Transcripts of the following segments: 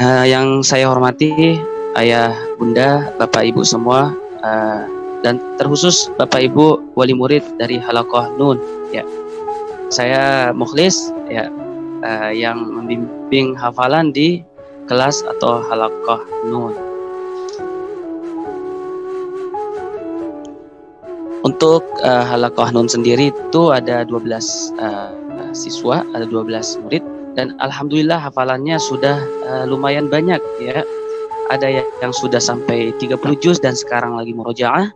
Yang saya hormati ayah, bunda, bapak ibu semua, dan terkhusus bapak ibu wali murid dari Halaqah Nun. Ya, saya Mukhlis, ya, yang membimbing hafalan di kelas atau Halaqah Nun. Untuk Halaqah Nun sendiri itu ada 12 siswa, ada 12 murid, dan alhamdulillah hafalannya sudah lumayan banyak, ya. Ada yang sudah sampai 30 juz dan sekarang lagi murojaah.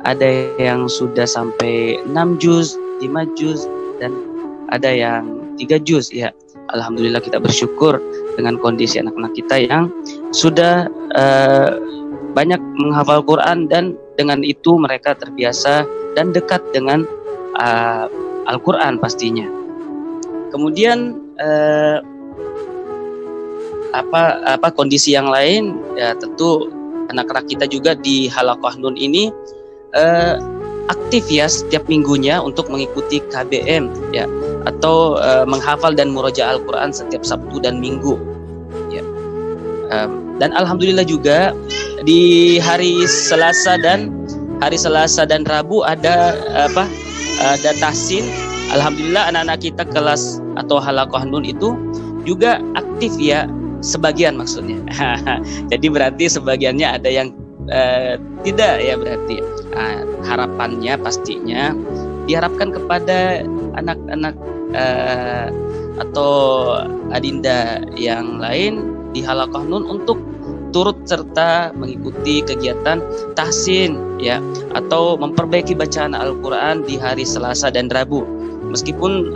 Ada yang sudah sampai 6 juz, 5 juz, dan ada yang 3 juz, ya. Alhamdulillah kita bersyukur dengan kondisi anak-anak kita yang sudah banyak menghafal Quran, dan dengan itu mereka terbiasa dan dekat dengan Al-Quran pastinya. Kemudian kondisi yang lain, ya tentu anak-anak kita juga di Halaqah Nun ini aktif, ya, setiap minggunya untuk mengikuti KBM, ya, atau menghafal dan murojaah Al-Quran setiap Sabtu dan Minggu, ya. Dan alhamdulillah juga di hari Selasa dan Rabu ada tahsin. Alhamdulillah anak-anak kita kelas atau Halaqah Nun itu juga aktif, ya, sebagian maksudnya. Jadi berarti sebagiannya ada yang tidak, ya, berarti harapannya pastinya diharapkan kepada anak-anak atau adinda yang lain di Halaqah Nun untuk turut serta mengikuti kegiatan tahsin, ya, atau memperbaiki bacaan Al-Quran di hari Selasa dan Rabu. Meskipun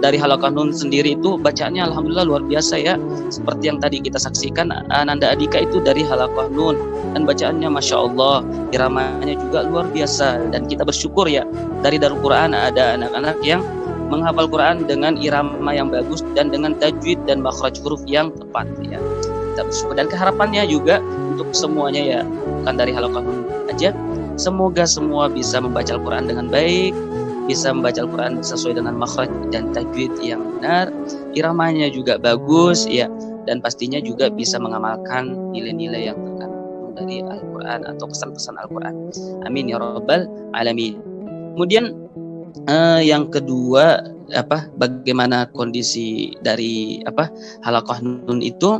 dari Halaqah Nun sendiri itu bacaannya alhamdulillah luar biasa, ya. Seperti yang tadi kita saksikan, Ananda Adika itu dari Halaqah Nun, dan bacaannya Masya Allah, iramanya juga luar biasa. Dan kita bersyukur, ya, dari Darul Quran ada anak-anak yang menghafal Quran dengan irama yang bagus dan dengan tajwid dan makhraj huruf yang tepat, ya. Kita bersyukur, dan keharapannya juga untuk semuanya, ya, bukan dari Halaqah Nun aja, semoga semua bisa membaca Al-Quran dengan baik, bisa membaca Al-Quran sesuai dengan makhraj dan tajwid yang benar, iramanya juga bagus, ya, dan pastinya juga bisa mengamalkan nilai-nilai yang terkandung dari Al-Quran atau pesan-pesan Al-Quran. Amin ya rabbal alamin. Kemudian yang kedua, bagaimana kondisi dari Halaqah Nun itu,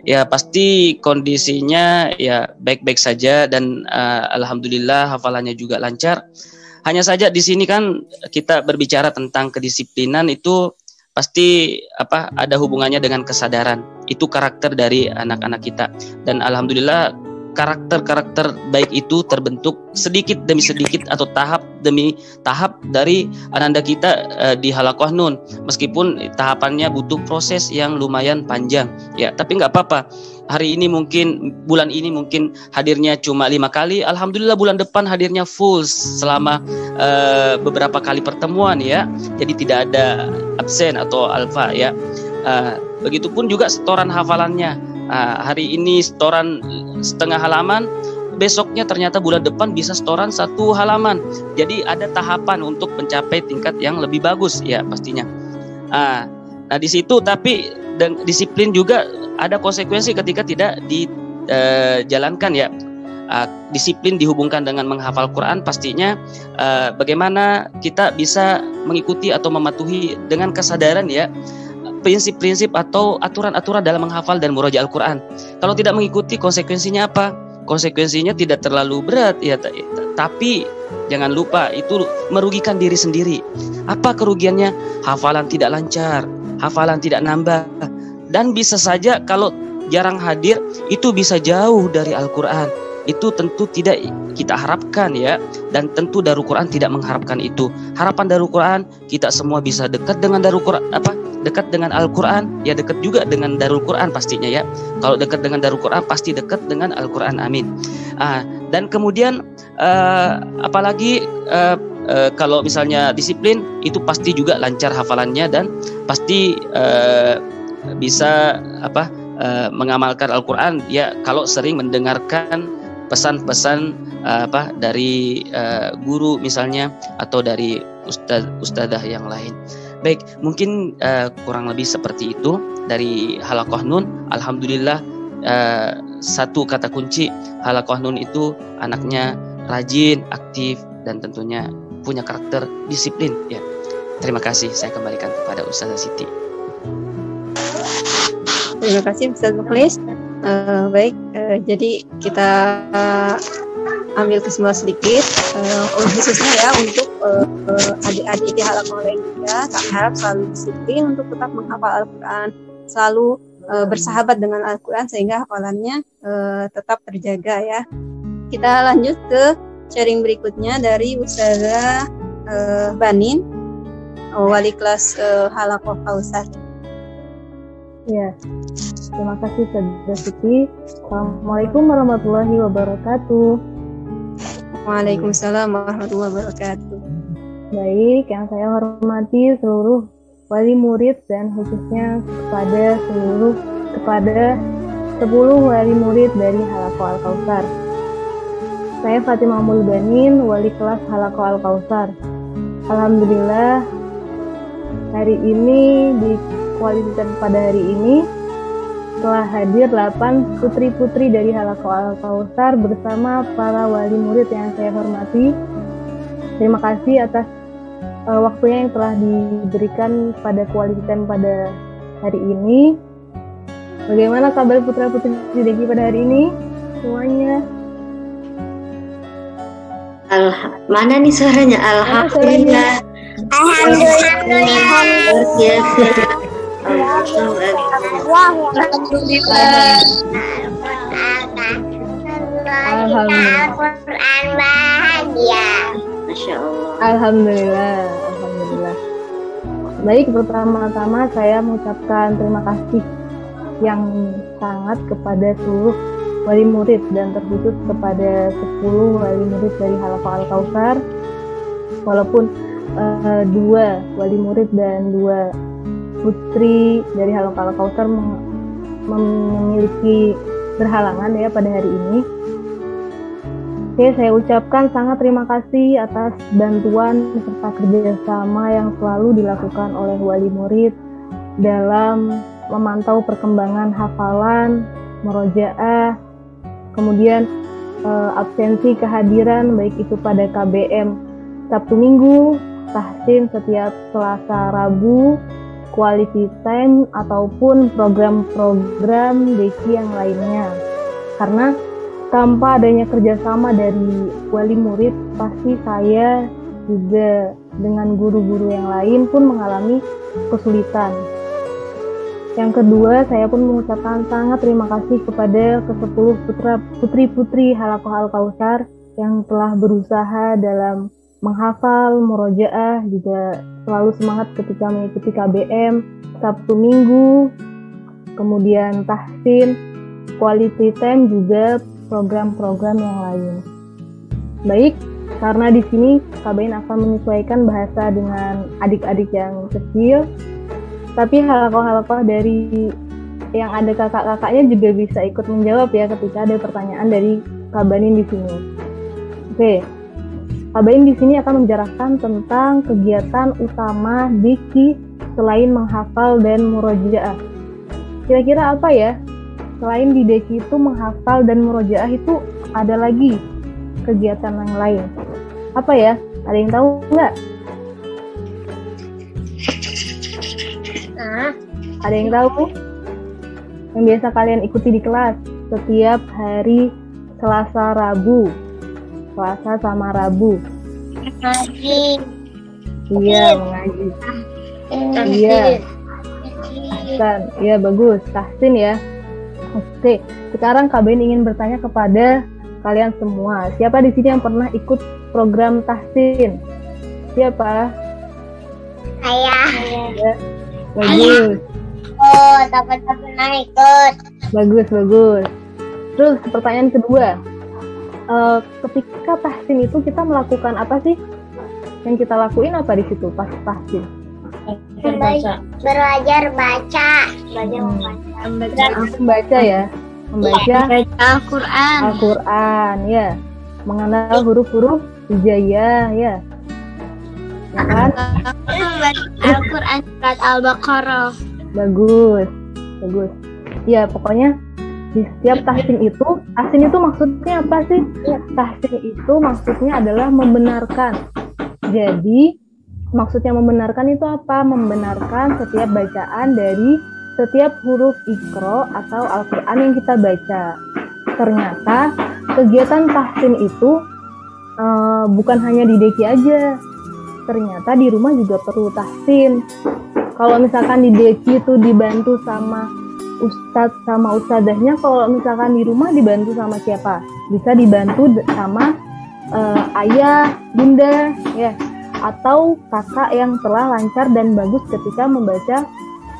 ya pasti kondisinya ya baik-baik saja, dan alhamdulillah hafalannya juga lancar. Hanya saja di sini kan kita berbicara tentang kedisiplinan, itu pasti ada hubungannya dengan kesadaran. Itu karakter dari anak-anak kita, dan alhamdulillah karakter-karakter baik itu terbentuk sedikit demi sedikit atau tahap demi tahap dari ananda kita di Halaqah Nun. Meskipun tahapannya butuh proses yang lumayan panjang, ya, tapi nggak apa-apa. Hari ini bulan ini mungkin hadirnya cuma 5 kali. Alhamdulillah bulan depan hadirnya full selama beberapa kali pertemuan, ya. Jadi tidak ada absen atau alfa, ya. Begitupun juga setoran hafalannya. Hari ini setoran setengah halaman, besoknya ternyata bulan depan bisa setoran 1 halaman. Jadi ada tahapan untuk mencapai tingkat yang lebih bagus, ya, pastinya. Nah di situ tapi disiplin juga ada konsekuensi ketika tidak dijalankan, ya. Disiplin dihubungkan dengan menghafal Quran, pastinya bagaimana kita bisa mengikuti atau mematuhi dengan kesadaran, ya, prinsip-prinsip atau aturan-aturan dalam menghafal dan murojaah Al-Quran. Kalau tidak mengikuti, konsekuensinya apa? Konsekuensinya tidak terlalu berat, ya, tapi jangan lupa itu merugikan diri sendiri. Apa kerugiannya? Hafalan tidak lancar, hafalan tidak nambah, dan bisa saja kalau jarang hadir itu bisa jauh dari Al-Quran. Itu tentu tidak kita harapkan, ya, dan tentu Darul Quran tidak mengharapkan itu. Harapan Darul Quran kita semua bisa dekat dengan Darul Quran, dekat dengan Al-Quran, ya, dekat juga dengan Darul Quran pastinya, ya. Kalau dekat dengan Darul Quran pasti dekat dengan Al-Quran. Amin. Dan kemudian apalagi kalau misalnya disiplin, itu pasti juga lancar hafalannya, dan pasti bisa mengamalkan Al-Quran, ya, kalau sering mendengarkan pesan-pesan dari guru misalnya, atau dari ustadzah yang lain. Baik, mungkin kurang lebih seperti itu dari Halaqah Nun. alhamdulillah satu kata kunci Halaqah Nun itu anaknya rajin, aktif, dan tentunya punya karakter disiplin ya. Terima kasih, saya kembalikan kepada Ustazah Siti. Terima kasih Ustaz Mukhlis. Baik, jadi kita ambil kesimpulan sedikit, khususnya ya untuk adik-adik di Halaqah lain juga. Kami harap selalu disiplin untuk tetap menghafal Al-Quran, selalu bersahabat dengan Al-Quran sehingga hafalannya tetap terjaga ya. Kita lanjut ke sharing berikutnya dari Ustazah Banin, wali kelas Halaqah Kautsar. Ya, terima kasih Ustazah Siti. Assalamualaikum warahmatullahi wabarakatuh. Waalaikumsalam warahmatullahi wabarakatuh. Baik, yang saya hormati seluruh wali murid dan khususnya kepada 10 wali murid dari Halaqah Al-Kautsar. Saya Fatimah Mulbanin, wali kelas Halaqah Al-Kautsar. Alhamdulillah, hari ini di kualitas pada hari ini telah hadir 8 putri-putri dari Halaqah Al-Kautsar bersama para wali murid yang saya hormati. Terima kasih atas waktunya yang telah diberikan pada kualitas pada hari ini. Bagaimana kabar putra-putri DKI pada hari ini semuanya? Mana nih suaranya? Alhamdulillah. Al-Quran bahagia. Masya Allah. Alhamdulillah. Baik, pertama-tama saya mengucapkan terima kasih yang sangat kepada seluruh wali murid dan terkhusus kepada 10 wali murid dari Halaqah Al-Kautsar. Walaupun 2 wali murid dan 2 putri dari Halaqah Al-Kautsar memiliki berhalangan ya pada hari ini. Oke, saya ucapkan sangat terima kasih atas bantuan serta kerjasama yang selalu dilakukan oleh wali murid dalam memantau perkembangan hafalan, murojaah, kemudian absensi kehadiran baik itu pada KBM Sabtu Minggu, tahsin setiap Selasa Rabu, quality time ataupun program-program DKI yang lainnya. Karena tanpa adanya kerjasama dari wali murid, pasti saya juga dengan guru-guru yang lain pun mengalami kesulitan. Yang kedua, saya pun mengucapkan sangat terima kasih kepada ke-10 putri-putri Halaqah Al-Kautsar yang telah berusaha dalam menghafal, murojaah, juga selalu semangat ketika mengikuti KBM Sabtu Minggu, kemudian tahsin, quality time, juga program-program yang lain. Baik, karena di sini KBN akan menyesuaikan bahasa dengan adik-adik yang kecil, tapi halaqah-halaqah dari yang ada kakak-kakaknya juga bisa ikut menjawab ya ketika ada pertanyaan dari KBN di sini. Oke, KBN di sini akan menjelaskan tentang kegiatan utama DKI selain menghafal dan murojaah. Kira-kira apa ya? Selain di DKI itu menghafal dan murojaah itu ada lagi kegiatan yang lain. Apa ya? Ada yang tahu nggak? Ada yang tahu? Yang biasa kalian ikuti di kelas setiap hari Selasa Rabu. Selasa sama Rabu. Mengaji. Iya, mengaji. Iya. Tahsin. Iya, bagus. Tahsin ya. Oke, sekarang KBN ingin bertanya kepada kalian semua. Siapa di sini yang pernah ikut program tahsin? Siapa? Saya. Ya. Bagus. Oh, tapi pernah ikut. Bagus. Terus pertanyaan kedua. Ketika tahsin itu kita melakukan apa sih? Yang kita lakuin apa di situ pas tahsin? Belajar baca. Membaca ya. Membaca Al-Quran ya. Mengenal huruf-huruf hijaiyah ya. Ya kan? Al-Quran surat Al-Baqarah. Bagus. Ya, pokoknya di setiap tahsin itu maksudnya apa sih? Tahsin itu maksudnya adalah membenarkan. Jadi, maksudnya membenarkan itu apa? Membenarkan setiap bacaan dari setiap huruf Iqra atau Al-Quran yang kita baca. Ternyata kegiatan tahsin itu bukan hanya di Deki aja. Ternyata di rumah juga perlu tahsin. Kalau misalkan di Deki itu dibantu sama ustadz sama ustadzahnya, kalau misalkan di rumah dibantu sama siapa? Bisa dibantu sama ayah, bunda, ya, atau kakak yang telah lancar dan bagus ketika membaca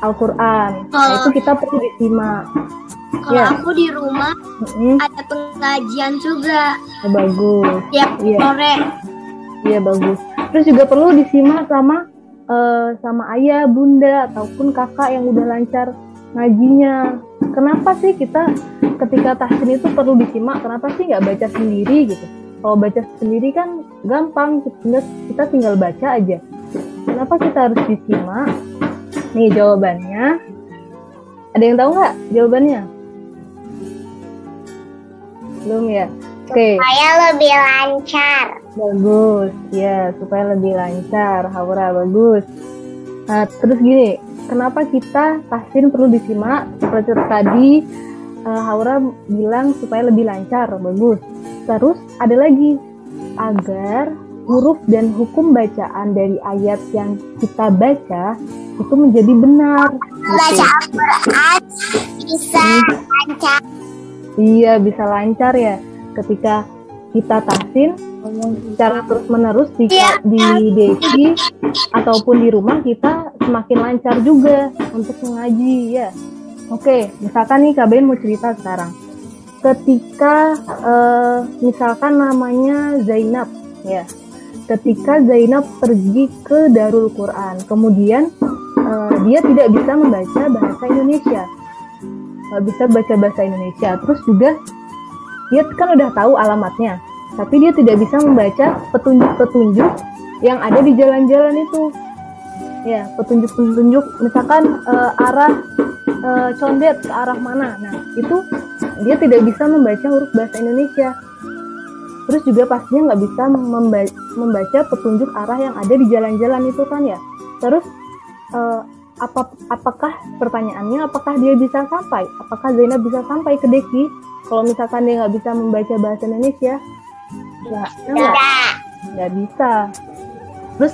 Al-Quran. Nah, itu kita perlu disimak. Kalau aku di rumah ada pengajian juga. Bagus. Tiap sore. Iya, bagus. Terus juga perlu disimak sama ayah, bunda, ataupun kakak yang udah lancar ngajinya. Kenapa sih kita ketika tahsin itu perlu disimak? Kenapa sih nggak baca sendiri gitu? Kalau baca sendiri kan gampang, kita tinggal baca aja. Kenapa kita harus disimak? Nih jawabannya. Ada yang tahu nggak jawabannya? Belum ya? Oke. Supaya lebih lancar. Bagus, ya, supaya lebih lancar. Haura, bagus. Nah, terus gini, kenapa kita tahsin perlu disimak? Seperti tadi Haura bilang supaya lebih lancar, bagus. Terus ada lagi, agar huruf dan hukum bacaan dari ayat yang kita baca itu menjadi benar. Baca Al-Quran bisa lancar. Iya, bisa lancar ya. Ketika kita tahsin secara terus-menerus di Deki ataupun di rumah, kita semakin lancar juga untuk mengaji ya. Oke, misalkan nih Kak Ben mau cerita sekarang. Ketika misalkan namanya Zainab ya. Ketika Zainab pergi ke Darul Quran, kemudian dia tidak bisa membaca bahasa Indonesia. Nggak bisa baca bahasa Indonesia. Terus juga dia kan udah tahu alamatnya, tapi dia tidak bisa membaca petunjuk-petunjuk yang ada di jalan-jalan itu. Ya, petunjuk-petunjuk misalkan arah condet ke arah mana. Nah, itu dia tidak bisa membaca huruf bahasa Indonesia. Terus juga pastinya nggak bisa membaca petunjuk arah yang ada di jalan-jalan itu kan ya. Terus apakah pertanyaannya, apakah dia bisa sampai? Apakah Zainab bisa sampai ke Deki kalau misalkan dia nggak bisa membaca bahasa Indonesia? Nggak bisa. Terus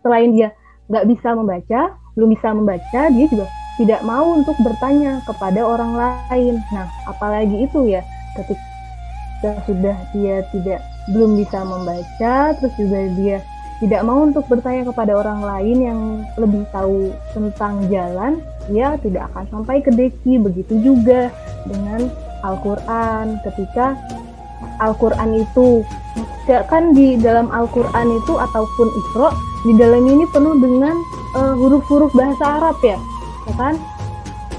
selain dia nggak bisa membaca, belum bisa membaca, dia juga tidak mau untuk bertanya kepada orang lain. Nah, apalagi itu ya, ketika sudah dia belum bisa membaca, terus juga dia tidak mau untuk bertanya kepada orang lain yang lebih tahu tentang jalan, ya tidak akan sampai ke Deki. Begitu juga dengan Al-Quran. Ketika Al-Quran itu, kan di dalam Al-Quran itu ataupun Iqra, di dalam ini penuh dengan huruf-huruf bahasa Arab ya kan?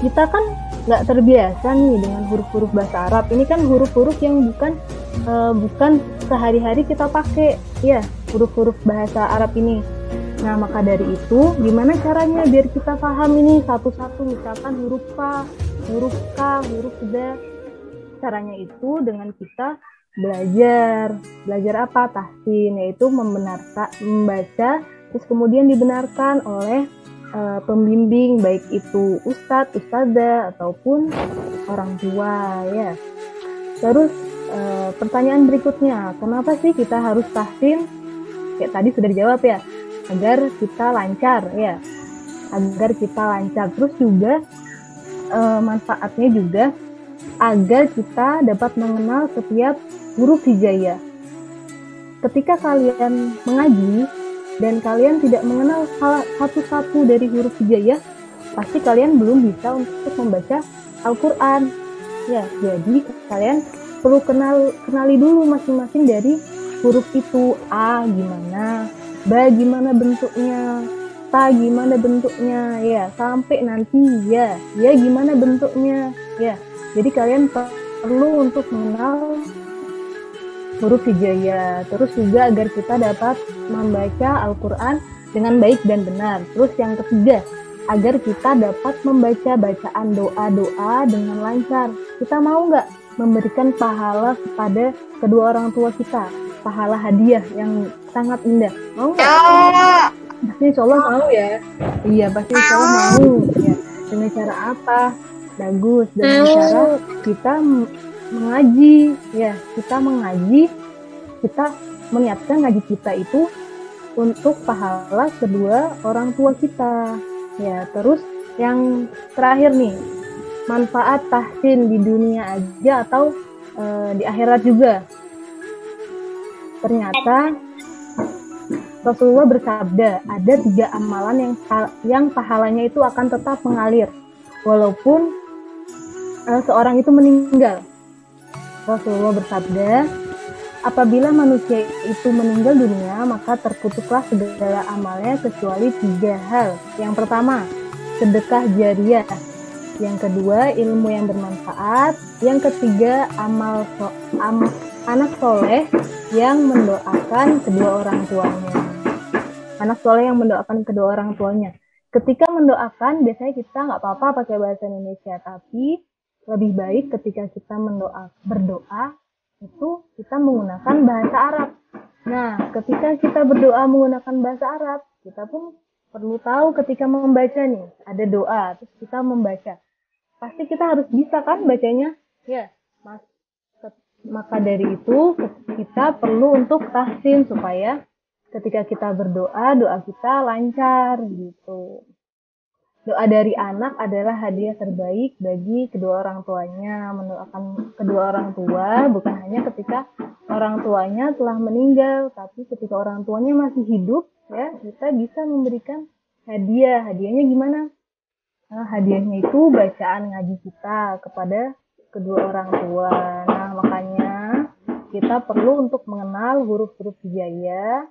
Kita kan nggak terbiasa nih dengan huruf-huruf bahasa Arab. Ini kan huruf-huruf yang bukan sehari-hari kita pakai ya, huruf-huruf bahasa Arab ini. Nah, maka dari itu gimana caranya biar kita paham ini satu-satu? Misalkan huruf Fa, huruf K, huruf D. Caranya itu dengan kita belajar apa? Tahsin, yaitu membaca, terus kemudian dibenarkan oleh pembimbing, baik itu ustadz, ustadzah, ataupun orang tua ya. Terus pertanyaan berikutnya, kenapa sih kita harus tahsin? Kayak tadi sudah dijawab ya, agar kita lancar ya, agar kita lancar. Terus juga manfaatnya juga agar kita dapat mengenal setiap huruf hijaiyah. Ketika kalian mengaji dan kalian tidak mengenal satu-satu dari huruf hijaiyah, pasti kalian belum bisa untuk membaca Al-Quran. Ya, jadi kalian perlu kenali dulu masing-masing dari huruf itu. A gimana, ba gimana bentuknya, ta gimana bentuknya, ya sampai nanti ya gimana bentuknya, ya. Jadi kalian perlu untuk mengenal huruf hijaiyah. Terus juga agar kita dapat membaca Al-Quran dengan baik dan benar. Terus yang ketiga, agar kita dapat membaca bacaan doa-doa dengan lancar. Kita mau nggak memberikan pahala kepada kedua orang tua kita? Pahala hadiah yang sangat indah. Mau nggak? Pasti insya Allah mau ya. Iya, pasti insya Allah mau. Ya. Dengan cara apa? Bagus. Dengan cara kita mengaji. Ya, kita mengaji. Kita meniatkan ngaji kita itu untuk pahala kedua orang tua kita. Ya, terus yang terakhir nih, manfaat tahsin di dunia aja atau di akhirat juga. Ternyata Rasulullah bersabda, ada 3 amalan yang pahalanya itu akan tetap mengalir walaupun seorang itu meninggal. Rasulullah bersabda, apabila manusia itu meninggal dunia, maka terputuslah segala amalnya kecuali 3 hal. Yang pertama, sedekah jariyah. Yang kedua, ilmu yang bermanfaat. Yang ketiga, anak soleh yang mendoakan kedua orang tuanya. Anak soleh yang mendoakan kedua orang tuanya. Ketika mendoakan, biasanya kita nggak apa-apa pakai bahasa Indonesia, tapi lebih baik ketika kita berdoa, itu kita menggunakan bahasa Arab. Nah, ketika kita berdoa menggunakan bahasa Arab, kita pun perlu tahu ketika membaca nih, ada doa, terus kita membaca. Pasti kita harus bisa kan bacanya? Ya, Mas. Maka dari itu, kita perlu untuk tahsin supaya ketika kita berdoa, doa kita lancar gitu. Doa dari anak adalah hadiah terbaik bagi kedua orang tuanya. Mendoakan kedua orang tua bukan hanya ketika orang tuanya telah meninggal, tapi ketika orang tuanya masih hidup, ya kita bisa memberikan hadiah. Hadiahnya gimana? Nah, hadiahnya itu bacaan ngaji kita kepada kedua orang tua. Nah, makanya kita perlu untuk mengenal huruf-huruf hijaiyah.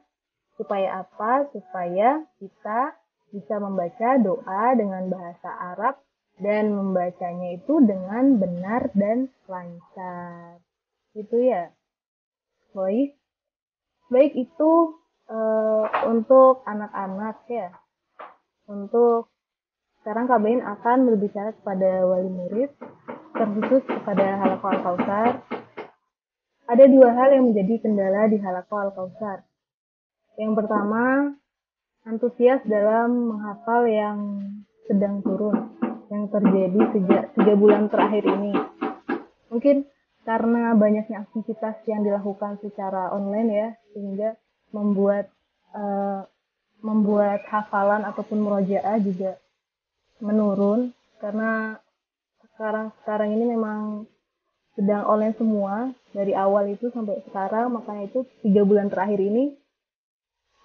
Supaya apa? Supaya kita bisa membaca doa dengan bahasa Arab dan membacanya itu dengan benar dan lancar. Itu ya. Baik itu untuk anak-anak ya. Untuk sekarang KBN akan berbicara kepada wali murid, terkhusus kepada Halaqah Al-Kautsar. Ada 2 hal yang menjadi kendala di Halaqah Al-Kautsar. Yang pertama, antusias dalam menghafal yang sedang turun, yang terjadi sejak 3 bulan terakhir ini. Mungkin karena banyaknya aktivitas yang dilakukan secara online ya, sehingga membuat hafalan ataupun murojaah juga menurun, karena sekarang ini memang sedang online semua dari awal itu sampai sekarang. Makanya itu 3 bulan terakhir ini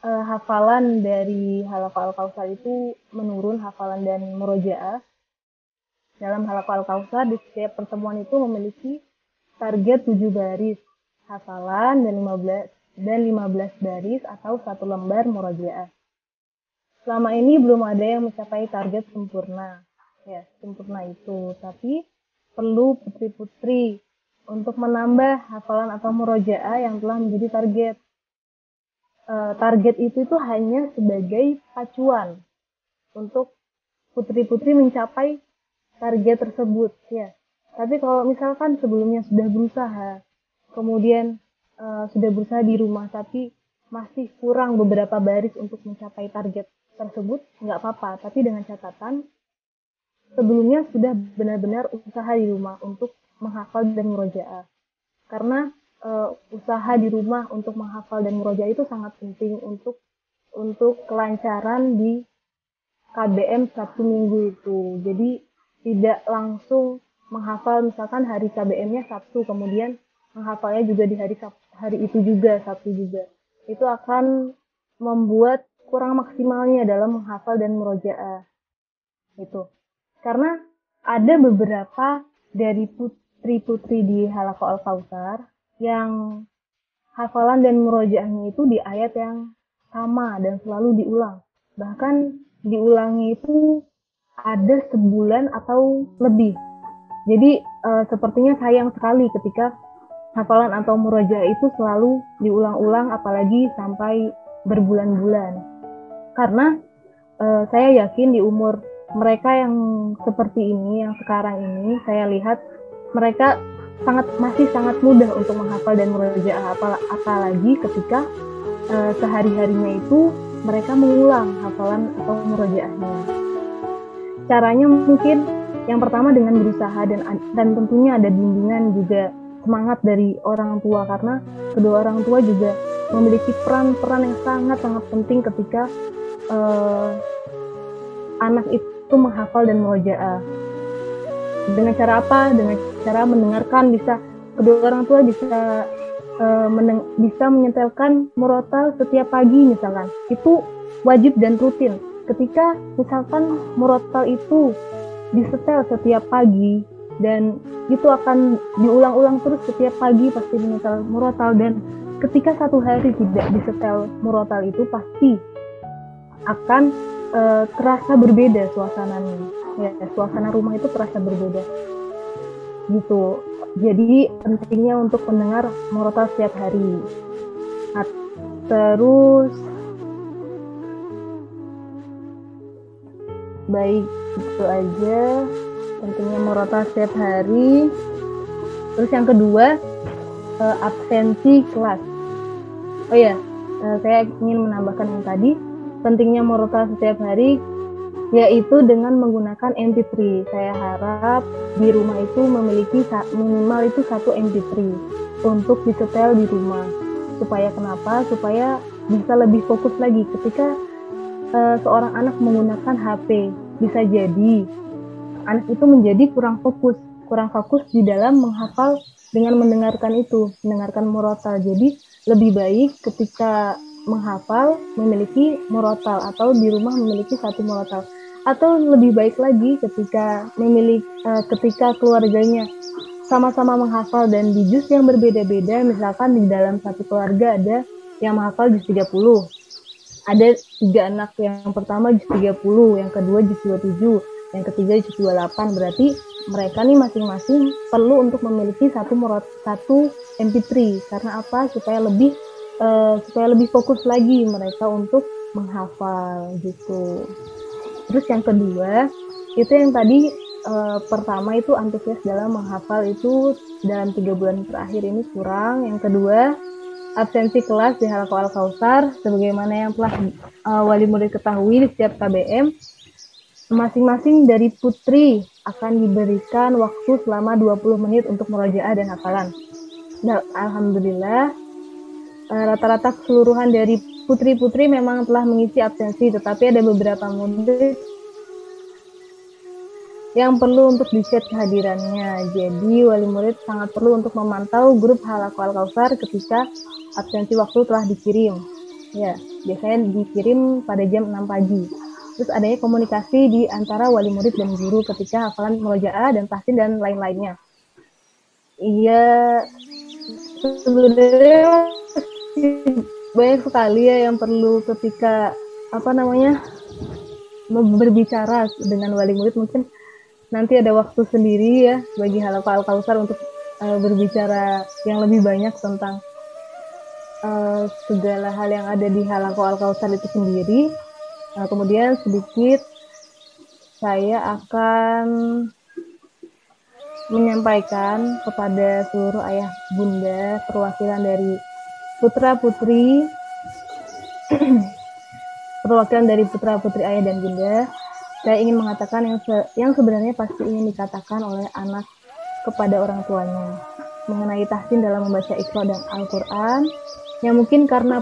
hafalan dari Halaqah Al-Kautsar itu menurun, hafalan dan murojaah. Dalam Halaqah Al-Kautsar di setiap pertemuan itu memiliki target 7 baris hafalan dan 15 baris atau 1 lembar murojaah. Selama ini belum ada yang mencapai target sempurna. Ya, sempurna itu, tapi perlu putri-putri untuk menambah hafalan atau murojaah yang telah menjadi target. Target itu hanya sebagai pacuan untuk putri-putri mencapai target tersebut ya. Tapi kalau misalkan sebelumnya sudah berusaha, kemudian sudah berusaha di rumah tapi masih kurang beberapa baris untuk mencapai target tersebut, nggak apa-apa. Tapi dengan catatan sebelumnya sudah benar-benar usaha di rumah untuk menghafal dan murojaah. Karena usaha di rumah untuk menghafal dan murojaah itu sangat penting untuk kelancaran di KBM Sabtu Minggu itu. Jadi tidak langsung menghafal misalkan hari KBM-nya Sabtu, kemudian menghafalnya juga di hari itu juga, Sabtu juga. Itu akan membuat kurang maksimalnya dalam menghafal dan murojaah. Itu. Karena ada beberapa dari putri-putri di Halaqah Al-Kautsar yang hafalan dan murojaahnya itu di ayat yang sama dan selalu diulang. Bahkan diulangi itu ada sebulan atau lebih. Jadi sepertinya sayang sekali ketika hafalan atau murojaah itu selalu diulang-ulang, apalagi sampai berbulan-bulan. Karena saya yakin di umur mereka yang seperti ini, yang sekarang ini, saya lihat mereka masih sangat mudah untuk menghafal dan murojaah, apalagi ketika sehari-harinya itu mereka mengulang hafalan atau murojaahnya. Caranya mungkin yang pertama dengan berusaha dan tentunya ada bimbingan juga semangat dari orang tua, karena kedua orang tua juga memiliki peran yang sangat-sangat penting ketika anak itu menghafal dan murojaah. Dengan cara apa? Dengan cara mendengarkan, kedua orang tua bisa menyetelkan murotal setiap pagi misalkan. Itu wajib dan rutin. Ketika misalkan murotal itu disetel setiap pagi dan itu akan diulang-ulang terus setiap pagi, pasti menyetel murotal, dan ketika satu hari tidak disetel murotal itu pasti akan terasa berbeda suasananya. Ya, suasana rumah itu terasa berbeda gitu. Jadi pentingnya untuk mendengar murotal setiap hari. Nah, terus baik, itu aja pentingnya murotal setiap hari. Terus yang kedua, absensi kelas. Oh ya, saya ingin menambahkan yang tadi, pentingnya murotal setiap hari yaitu dengan menggunakan MP3. Saya harap di rumah itu memiliki minimal itu 1 MP3 untuk disetel di rumah. Supaya kenapa? Supaya bisa lebih fokus lagi ketika seorang anak menggunakan HP. Bisa jadi anak itu menjadi kurang fokus di dalam menghafal dengan mendengarkan murotal. Jadi lebih baik ketika menghafal memiliki murotal atau di rumah memiliki 1 murotal, atau lebih baik lagi ketika keluarganya sama-sama menghafal dan di juz yang berbeda-beda. Misalkan di dalam satu keluarga ada yang menghafal juz 30, ada 3 anak, yang pertama juz 30, yang kedua juz 27, yang ketiga juz 28. Berarti mereka nih masing-masing perlu untuk memiliki 1 MP3. Karena apa? Supaya lebih fokus lagi mereka untuk menghafal gitu. Terus yang kedua, itu yang tadi pertama itu antusias dalam menghafal itu dalam 3 bulan terakhir ini kurang. Yang kedua, absensi kelas di Halaqah Al-Kautsar, sebagaimana yang telah wali murid ketahui di setiap KBM, masing-masing dari putri akan diberikan waktu selama 20 menit untuk murojaah dan hafalan. Nah, alhamdulillah, rata-rata keseluruhan dari putri-putri memang telah mengisi absensi, tetapi ada beberapa murid yang perlu untuk di-chat kehadirannya. Jadi wali murid sangat perlu untuk memantau grup Halaqah Al-Kautsar ketika absensi waktu telah dikirim. Ya, biasanya dikirim pada jam 6 pagi. Terus adanya komunikasi di antara wali murid dan guru ketika hafalan murojaah dan tahsin dan lain-lainnya. Iya, sebenarnya banyak sekali ya yang perlu ketika berbicara dengan wali murid. Mungkin nanti ada waktu sendiri ya bagi Halaqah Al-Kautsar untuk berbicara yang lebih banyak tentang segala hal yang ada di Halaqah Al-Kautsar itu sendiri. Nah, kemudian sedikit saya akan menyampaikan kepada seluruh ayah bunda perwakilan dari putra-putri ayah dan bunda. Saya ingin mengatakan yang sebenarnya pasti ingin dikatakan oleh anak kepada orang tuanya mengenai tahsin dalam membaca Iqra dan Al-Quran, yang mungkin karena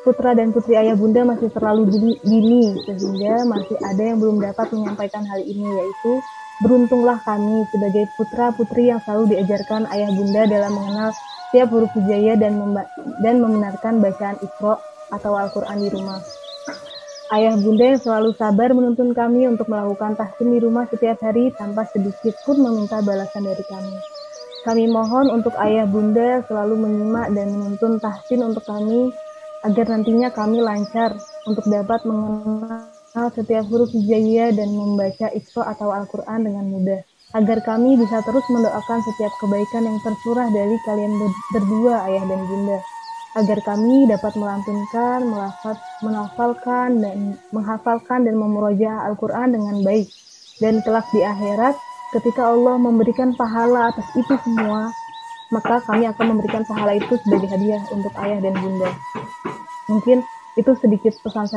putra dan putri ayah bunda masih terlalu dini sehingga masih ada yang belum dapat menyampaikan hal ini, yaitu beruntunglah kami sebagai putra-putri yang selalu diajarkan ayah bunda dalam mengenal setiap huruf hijaiyah dan membenarkan bacaan Iqra atau Al-Quran di rumah. Ayah bunda yang selalu sabar menuntun kami untuk melakukan tahsin di rumah setiap hari tanpa sedikit pun meminta balasan dari kami. Kami mohon untuk ayah bunda selalu menyimak dan menuntun tahsin untuk kami agar nantinya kami lancar untuk dapat mengenal setiap huruf hijaiyah dan membaca Iqra atau Al-Quran dengan mudah, agar kami bisa terus mendoakan setiap kebaikan yang tercurah dari kalian berdua, ayah dan bunda. agar kami dapat melantunkan, melafalkan dan menghafalkan dan memurojaah Al-Quran dengan baik. Dan kelak di akhirat, ketika Allah memberikan pahala atas itu semua, maka kami akan memberikan pahala itu sebagai hadiah untuk ayah dan bunda. Mungkin itu sedikit pesan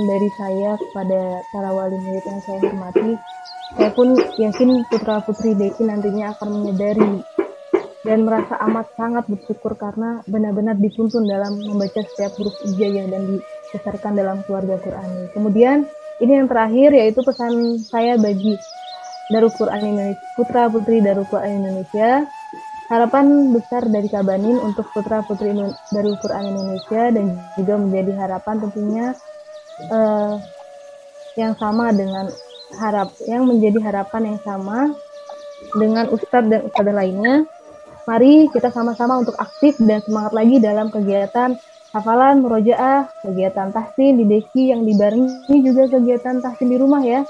dari saya kepada para wali murid yang saya hormati. Saya pun yakin putra-putri Deki nantinya akan menyadari dan merasa amat sangat bersyukur karena benar-benar dituntun dalam membaca setiap huruf hijaiyah dan dibesarkan dalam keluarga Qurani. Kemudian ini yang terakhir, yaitu pesan saya bagi Darul Quran Indonesia, putra-putri Darul Quran Indonesia. Harapan besar dari Kabanin untuk putra-putri Darul Quran Indonesia dan juga menjadi harapan tentunya yang menjadi harapan yang sama dengan ustadz dan ustadzah lainnya. Mari kita sama-sama untuk aktif dan semangat lagi dalam kegiatan hafalan, murojaah, kegiatan tahsin di Deki yang dibarengi juga kegiatan tahsin di rumah ya.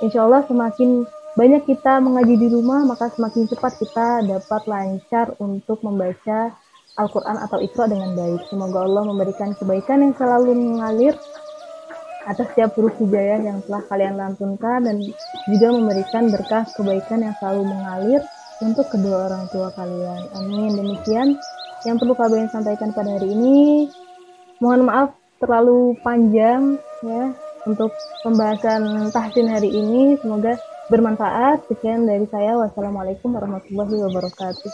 Insya Allah semakin banyak kita mengaji di rumah, maka semakin cepat kita dapat lancar untuk membaca Al-Quran atau Iqra dengan baik. Semoga Allah memberikan kebaikan yang selalu mengalir atas setiap huruf hijaiyah yang telah kalian lantunkan dan juga memberikan berkah kebaikan yang selalu mengalir untuk kedua orang tua kalian. Amin. Demikian yang perlu kalian sampaikan pada hari ini. Mohon maaf terlalu panjang ya untuk pembahasan tahsin hari ini. Semoga bermanfaat. Sekian dari saya. Wassalamualaikum warahmatullahi wabarakatuh.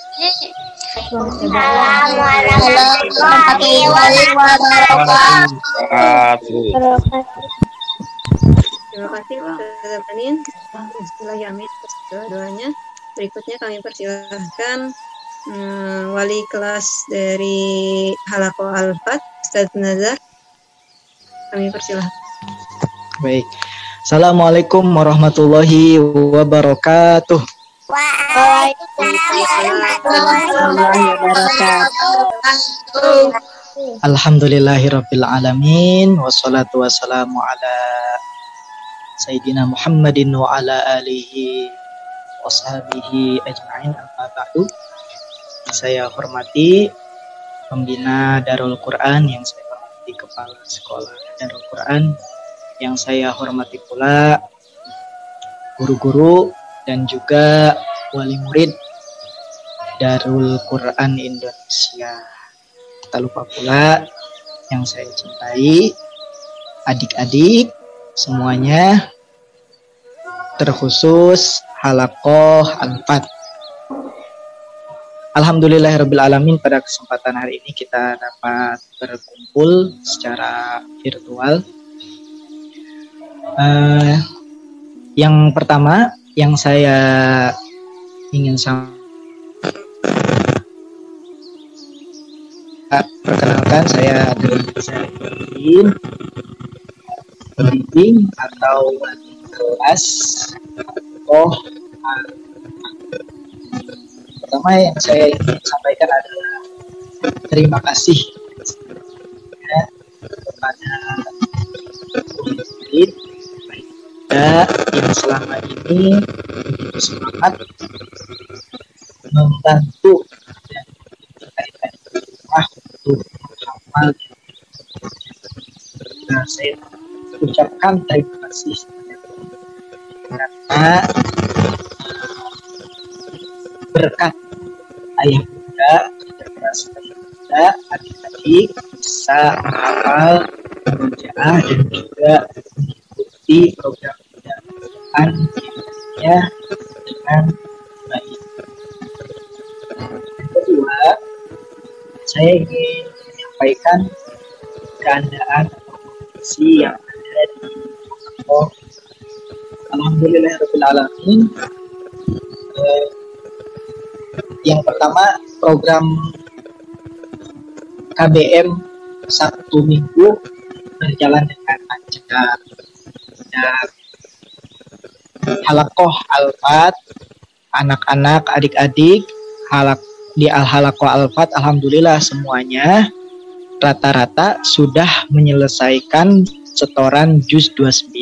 Terima kasih Ustazah Banin. Bismillahirrahmanirrahim atas doanya. Berikutnya kami persilahkan wali kelas dari Halaqah Al-Fat, Ustaz Nazar. Kami persilahkan. Baik. Assalamualaikum warahmatullahi wabarakatuh. Waalaikumsalam warahmatullahi wabarakatuh. Alhamdulillahirabbil alamin wassalatu wassalamu ala Sayyidina Muhammadin wa ala alihi washabihi ajma'in, amma ba'du. Saya hormati pembina Darul Quran, yang saya hormati kepala sekolah Darul Quran, yang saya hormati pula guru-guru dan juga wali murid Darul Quran Indonesia. Tak lupa pula yang saya cintai adik-adik semuanya, terkhusus Halaqah Al-Fat. Alhamdulillahirabbil alamin, pada kesempatan hari ini kita dapat berkumpul secara virtual. Yang pertama yang saya ingin perkenalkan, saya adalah pembimbing atau wali kelas. Pertama yang saya ingin sampaikan adalah terima kasih kepada murid yang selama ini begitu semangat membantu dan berkaitan rumah untuk menghafal. Nah, saya ucapkan terima kasih karena berkat ayah bunda, adik-adik bisa menghafal, murojaah dan juga mengikuti program pendidikan ya dengan baik. Yang kedua, saya ingin menyampaikan keadaan atau kondisi yang ada di Halaqah. Alhamdulillahirabbil alamin. Yang pertama, program KBM Sabtu Minggu berjalan dengan lancar. Dan Halaqah Al-Fat, anak-anak, adik-adik di Halaqah Al-Fat, alhamdulillah semuanya rata-rata sudah menyelesaikan setoran juz 29.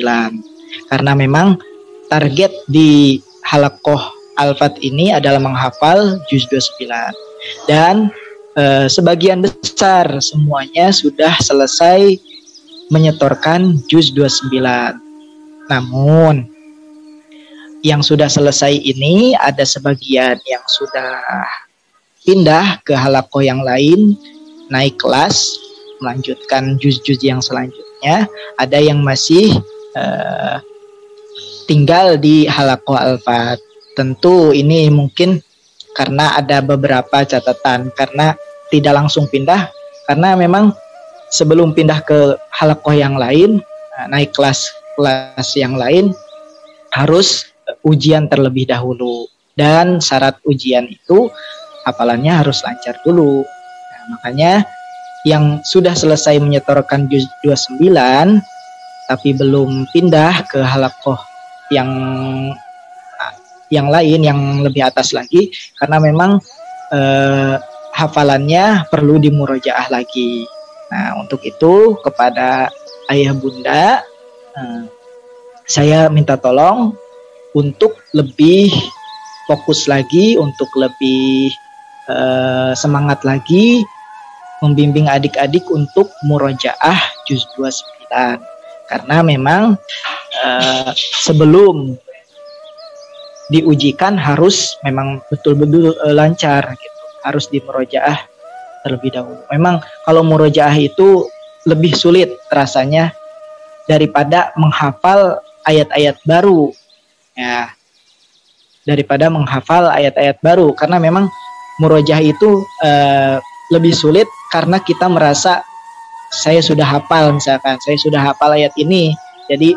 Karena memang target di Halaqah Al-Fat ini adalah menghafal juz 29. Dan sebagian besar semuanya sudah selesai menyetorkan juz 29. Namun yang sudah selesai ini ada sebagian yang sudah pindah ke halakoh yang lain, naik kelas, melanjutkan juz-juz yang selanjutnya. Ada yang masih tinggal di halakoh Al-Fat. Tentu ini mungkin karena ada beberapa catatan, karena tidak langsung pindah, karena memang sebelum pindah ke halakoh yang lain, naik kelas yang lain, harus ujian terlebih dahulu. Dan syarat ujian itu hafalannya harus lancar dulu. Nah, makanya yang sudah selesai menyetorkan juz 29 tapi belum pindah ke halakoh yang lain, yang lebih atas lagi, karena memang hafalannya perlu dimurojaah lagi. Nah, untuk itu kepada ayah bunda, saya minta tolong untuk lebih fokus lagi, untuk lebih semangat lagi membimbing adik-adik untuk murojaah juz 29. Karena memang sebelum diujikan harus memang betul-betul lancar gitu. Harus dimurojaah terlebih dahulu. Memang kalau murojaah itu lebih sulit rasanya daripada menghafal ayat-ayat baru. Ya. Daripada menghafal ayat-ayat baru, karena memang murojaah itu lebih sulit karena kita merasa saya sudah hafal, misalkan saya sudah hafal ayat ini, jadi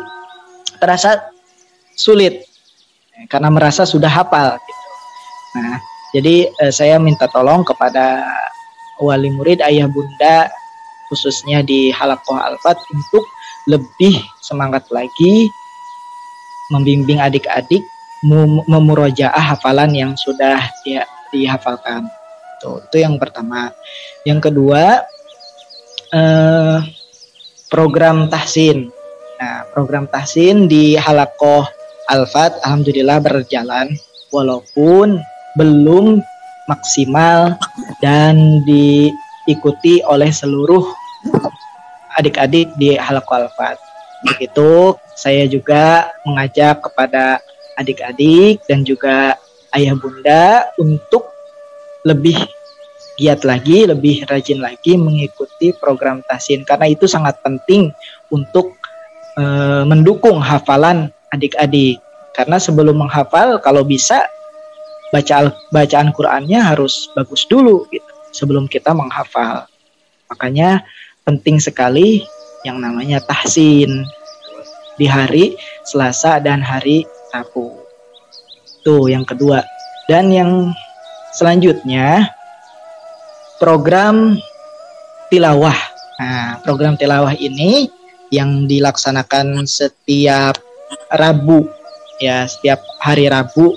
terasa sulit karena merasa sudah hafal gitu. Nah, jadi saya minta tolong kepada wali murid, ayah bunda, khususnya di halakoh Al-Fat, untuk lebih semangat lagi membimbing adik-adik memurojaah hafalan yang sudah dihafalkan. Itu yang pertama. Yang kedua, program tahsin. Nah, program tahsin di halakoh Al-Fat alhamdulillah berjalan, walaupun belum maksimal dan diikuti oleh seluruh adik-adik di halakoh Al-Fat. Begitu saya juga mengajak kepada adik-adik dan juga ayah bunda untuk lebih giat lagi, lebih rajin lagi mengikuti program tahsin, karena itu sangat penting untuk mendukung hafalan adik-adik. Karena sebelum menghafal, kalau bisa bacaan Qur'annya harus bagus dulu gitu, sebelum kita menghafal. Makanya penting sekali yang namanya tahsin di hari Selasa dan hari Rabu. Tuh yang kedua. Dan yang selanjutnya, program tilawah. Nah, program tilawah ini yang dilaksanakan setiap Rabu, ya, setiap hari Rabu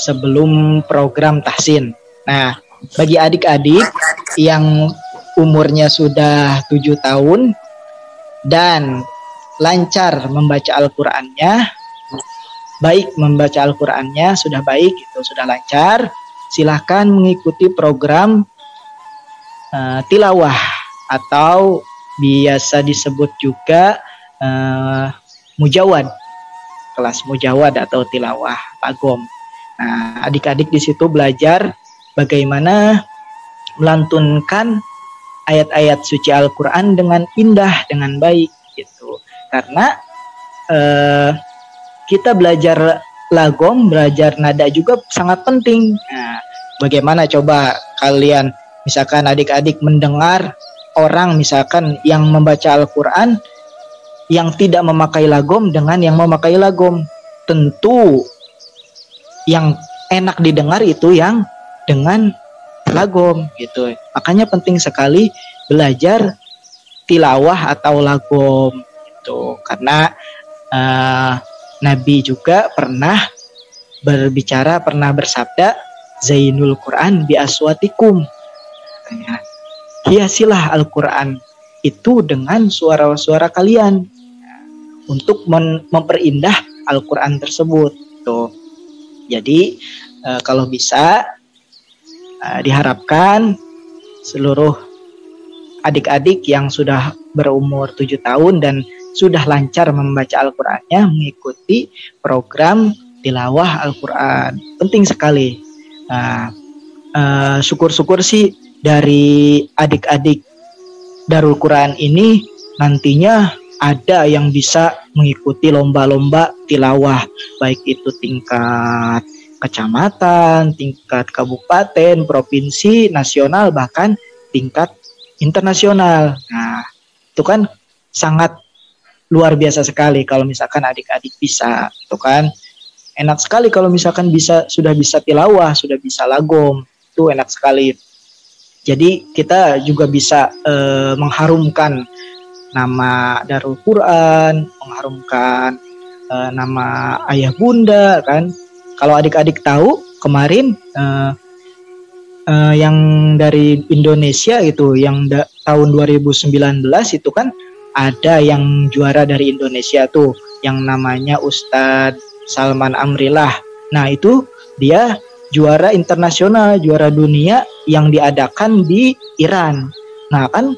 sebelum program tahsin. Nah, bagi adik-adik yang umurnya sudah 7 tahun dan lancar membaca Al-Qur'annya, baik membaca Al-Qur'annya sudah baik, itu sudah lancar, silahkan mengikuti program tilawah atau biasa disebut juga mujawad, kelas mujawad atau tilawah pagom. Nah, adik-adik di situ belajar bagaimana melantunkan ayat-ayat suci Al-Qur'an dengan indah, dengan baik gitu. Karena kita belajar lagom, belajar nada juga sangat penting. Nah, bagaimana coba kalian misalkan adik-adik mendengar orang misalkan yang membaca Al-Qur'an yang tidak memakai lagom dengan yang memakai lagom, tentu yang enak didengar itu yang dengan lagom gitu. Makanya penting sekali belajar tilawah atau lagom gitu. Karena Nabi juga pernah berbicara, pernah bersabda, Zainul Quran bi aswatikum. Katanya, hiasilah Al-Quran itu dengan suara-suara kalian untuk memperindah Al-Quran tersebut. Tuh. Jadi kalau bisa diharapkan seluruh adik-adik yang sudah berumur 7 tahun dan sudah lancar membaca Al-Qur'annya mengikuti program tilawah Al-Qur'an. Penting sekali. Nah, syukur-syukur sih dari adik-adik Darul Quran ini nantinya ada yang bisa mengikuti lomba-lomba tilawah, baik itu tingkat kecamatan, tingkat kabupaten, provinsi, nasional, bahkan tingkat internasional. Nah, itu kan sangat luar biasa sekali kalau misalkan adik-adik bisa, itu kan enak sekali kalau misalkan sudah bisa tilawah, sudah bisa lagom, itu enak sekali. Jadi kita juga bisa mengharumkan nama Darul Quran, mengharumkan nama ayah bunda kan. Kalau adik-adik tahu kemarin yang dari Indonesia itu yang tahun 2019 itu kan ada yang juara dari Indonesia tuh yang namanya Ustadz Salman Amrillah. Nah itu dia juara internasional, juara dunia yang diadakan di Iran. Nah kan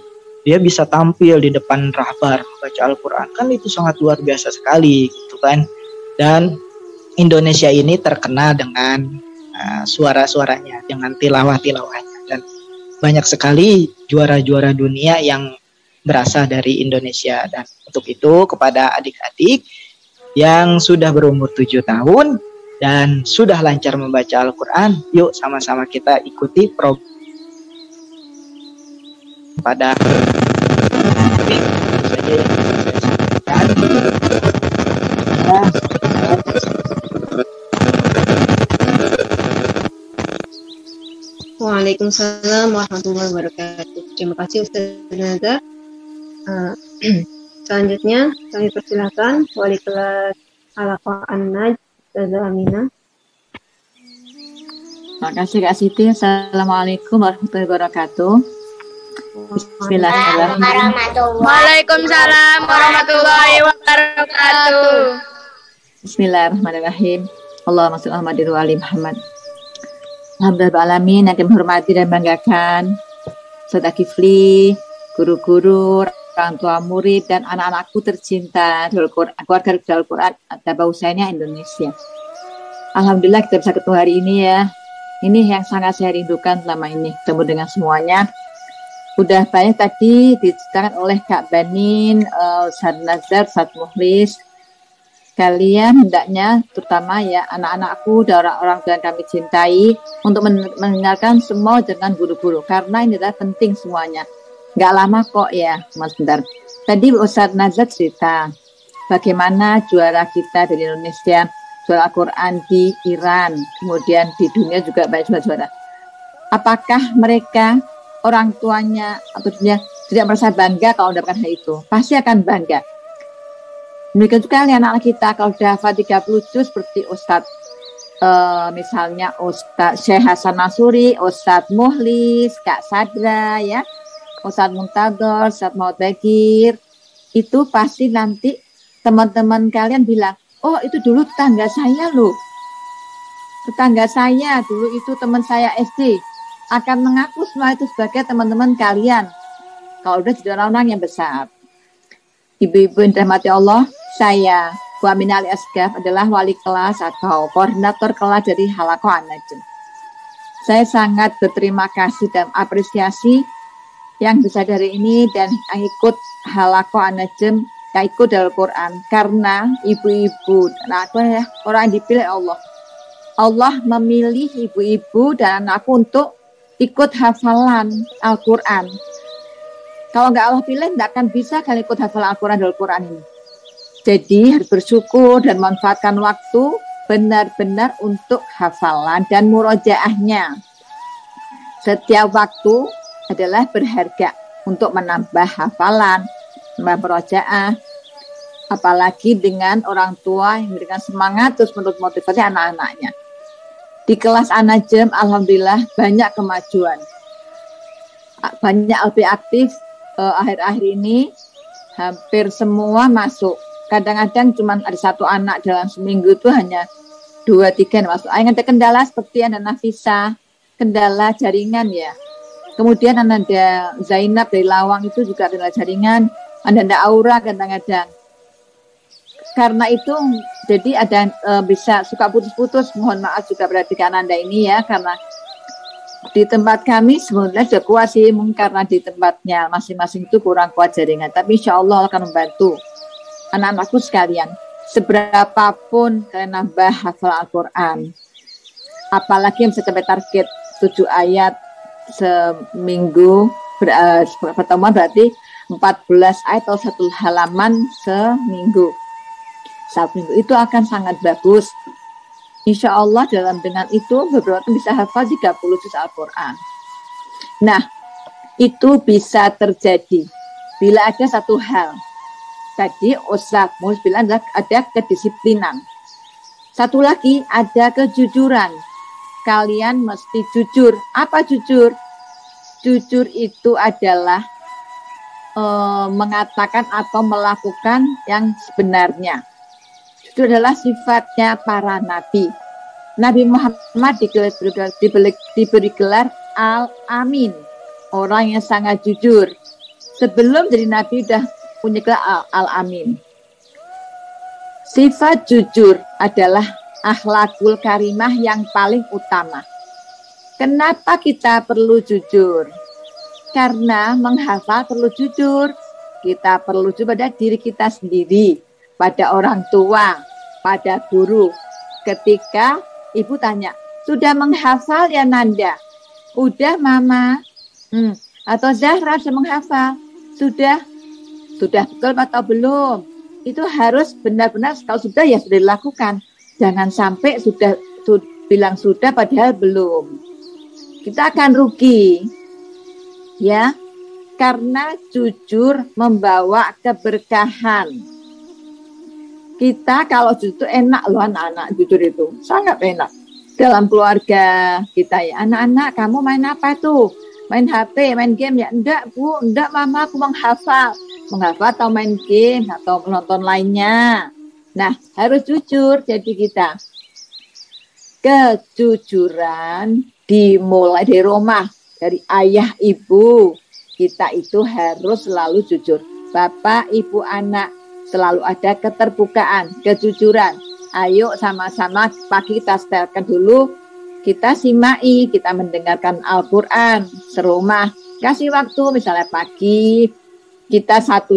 dia bisa tampil di depan rahbar membaca Al-Quran, kan itu sangat luar biasa sekali gitu kan. Dan Indonesia ini terkenal dengan suara-suaranya, dengan tilawah-tilawahnya, dan banyak sekali juara-juara dunia yang berasal dari Indonesia. Dan untuk itu kepada adik-adik yang sudah berumur 7 tahun dan sudah lancar membaca Al-Quran, yuk sama-sama kita ikuti program pada Waalaikumsalam warahmatullahi wabarakatuh. Terima kasih Ustaz Nazar. Selanjutnya kami persilakan wali kelas Halaqah An-Najd Ustaz Aminah. Terima kasih Kak Siti. Assalamualaikum warahmatullahi wabarakatuh. Bismillahirrahmanirrahim. Waalaikumsalam warahmatullahi wabarakatuh. Bismillahirrahmanirrahim. Allahumma sholli ala Muhammadin wa ali Muhammad. Alhamdulillahirrahmanirrahim, yang menghormati dan banggakan Ustaz Kifli, guru-guru, orang tua murid, dan anak-anakku tercinta keluarga Darul Quran Tabah Husainiyah Indonesia. Alhamdulillah kita bisa ketemu hari ini ya. Ini yang sangat saya rindukan selama ini, ketemu dengan semuanya. Udah banyak tadi diceritakan oleh Kak Banin, Ustaz Nazar, Ustaz Mukhlis. Kalian hendaknya, terutama ya anak-anakku dan orang-orang yang kami cintai, untuk mendengarkan semua dengan guru-guru, karena ini adalah penting semuanya. Nggak lama kok ya, Mas bentar. Tadi Ustaz Nazar cerita bagaimana juara kita dari Indonesia, juara Al-Quran di Iran, kemudian di dunia juga banyak juara. Apakah mereka, orang tuanya, atau dia tidak merasa bangga kalau mendapatkan hal itu? Pasti akan bangga. Demikian juga anak-anak kita kalau sudah hafal 30 juz seperti Ustadz misalnya Ustadz Syekh Hasan Nasuri, Ustadz Mukhlis, Kak Sadra ya, Ustadz Muntador, Ustadz Maud Bagir, itu pasti nanti teman-teman kalian bilang, oh itu dulu tetangga saya loh, tetangga saya dulu itu teman saya SD, akan mengaku semua itu sebagai teman-teman kalian kalau udah jadi orang-orang yang besar. Ibu-ibu yang dirahmati Allah, saya Bu Aminah Ali Asgaf adalah wali kelas atau koordinator kelas dari Halaqah An-Najd. Saya sangat berterima kasih dan apresiasi yang bisa dari ini dan ikut Halaqah An-Najd, ikut Darul Quran, karena ibu-ibu dan aku ya orang yang dipilih Allah. Allah memilih ibu-ibu dan anakku untuk ikut hafalan Al-Quran. Kalau nggak Allah pilih, nggak akan bisa kalian ikut hafalan Al-Quran Darul Quran ini. Jadi harus bersyukur dan manfaatkan waktu benar-benar untuk hafalan dan murojaahnya. Setiap waktu adalah berharga untuk menambah hafalan, menambah murojaah. Apalagi dengan orang tua yang memberikan semangat terus menurut motivasi anak-anaknya. Di kelas An-Najd, alhamdulillah banyak kemajuan. Banyak lebih aktif akhir-akhir ini, hampir semua masuk. Kadang-kadang cuma ada satu anak dalam seminggu itu hanya 2-3 yang masuk. Yang ada kendala seperti ada Nafisa, kendala jaringan ya. Kemudian Ananda Zainab dari Lawang itu juga adalah jaringan. Ananda Aura kadang-kadang. Karena itu jadi ada bisa suka putus-putus. Mohon maaf juga berarti Ananda ini ya, karena di tempat kami sebenarnya sudah kuat sih, mungkin karena di tempatnya masing-masing itu kurang kuat jaringan. Tapi insya Allah akan membantu anak-anakku sekalian. Seberapapun kalian nambah hafal Al-Quran, apalagi yang bisa capai target 7 ayat seminggu, pertemuan berarti 14 ayat atau 1 halaman seminggu. 1 minggu itu akan sangat bagus. Insya Allah dengan itu beberapa bisa hafal 30 juz Al-Quran. Nah, itu bisa terjadi bila ada satu hal. Tadi Ustaz Mus bilang ada kedisiplinan. Satu lagi ada kejujuran. Kalian mesti jujur. Apa jujur? Jujur itu adalah mengatakan atau melakukan yang sebenarnya. Itu adalah sifatnya para nabi. Nabi Muhammad diberi gelar Al-Amin, orang yang sangat jujur. Sebelum jadi nabi sudah punya gelar Al-Amin. Sifat jujur adalah akhlakul karimah yang paling utama. Kenapa kita perlu jujur? Karena menghafal perlu jujur. Kita perlu jujur pada diri kita sendiri, pada orang tua, pada guru. Ketika ibu tanya, sudah menghafal ya Nanda? Udah Mama. Atau Zahra sudah menghafal? Sudah betul atau belum? Itu harus benar-benar, kalau sudah ya sudah dilakukan. Jangan sampai bilang sudah padahal belum. Kita akan rugi. Ya, karena jujur membawa keberkahan. Kita kalau jujur enak loh, anak-anak jujur itu sangat enak. Dalam keluarga kita ya, anak-anak kamu main apa tuh? Main HP, main game ya? Enggak Bu, enggak Mama, aku menghafal atau main game atau menonton lainnya. Nah, harus jujur. Jadi kita kejujuran dimulai dari rumah, dari ayah ibu. Kita itu harus selalu jujur. Bapak, ibu, anak selalu ada keterbukaan, kejujuran. Ayo sama-sama pagi kita setelkan dulu. Kita simai, kita mendengarkan Al-Quran serumah. Kasih waktu misalnya pagi kita 1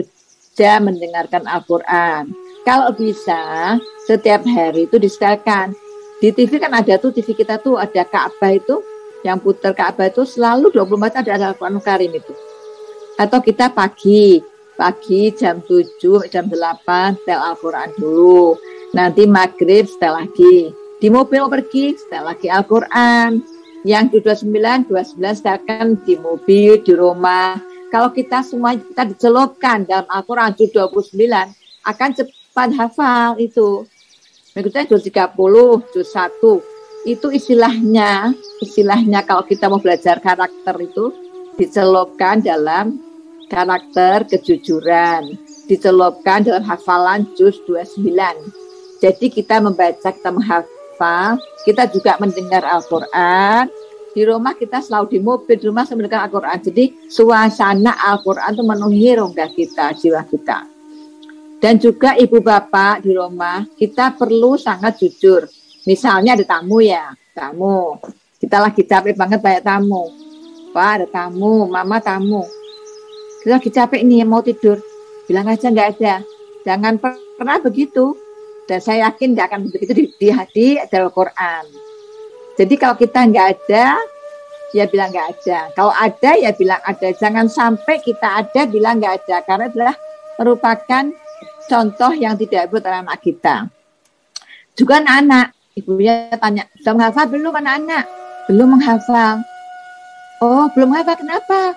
jam mendengarkan Al-Quran. Kalau bisa setiap hari itu disetelkan. Di TV kan ada tuh, TV kita tuh ada Ka'bah itu, yang putar Ka'bah itu selalu 24 ada Al-Quran Karim itu. Atau kita pagi jam 7, jam 8 setel Al-Quran dulu. Nanti maghrib setel lagi. Di mobil pergi setel lagi Al-Quran. Yang 29 setelkan di mobil, di rumah. Kalau kita semua kita dicelupkan dalam Al-Quran juz 29 akan cepat hafal itu. Berikutnya juz 30, juz 1. Itu istilahnya kalau kita mau belajar karakter itu dicelupkan dalam karakter kejujuran, dicelupkan dalam hafalan juz 29. Jadi kita membaca, kita menghafal, kita juga mendengar Al-Quran. Di rumah kita selalu di mobil, di rumah saya mendengar Al-Quran. Jadi suasana Al-Quran itu memenuhi rongga kita, jiwa kita. Dan juga ibu bapak di rumah, kita perlu sangat jujur. Misalnya ada tamu ya, kita lagi capek banget banyak tamu. Pak ada tamu, mama tamu. Kita lagi capek nih mau tidur, bilang aja nggak ada. Jangan pernah begitu. Dan saya yakin nggak akan begitu di Al-Quran. Jadi kalau kita nggak ada, ya bilang nggak ada. Kalau ada ya bilang ada. Jangan sampai kita ada bilang nggak ada, karena adalah merupakan contoh yang tidak baik oleh anak kita. Juga anak-anak, ibunya tanya, sudah menghafal belum anak-anak? Belum menghafal. Oh belum menghafal, kenapa?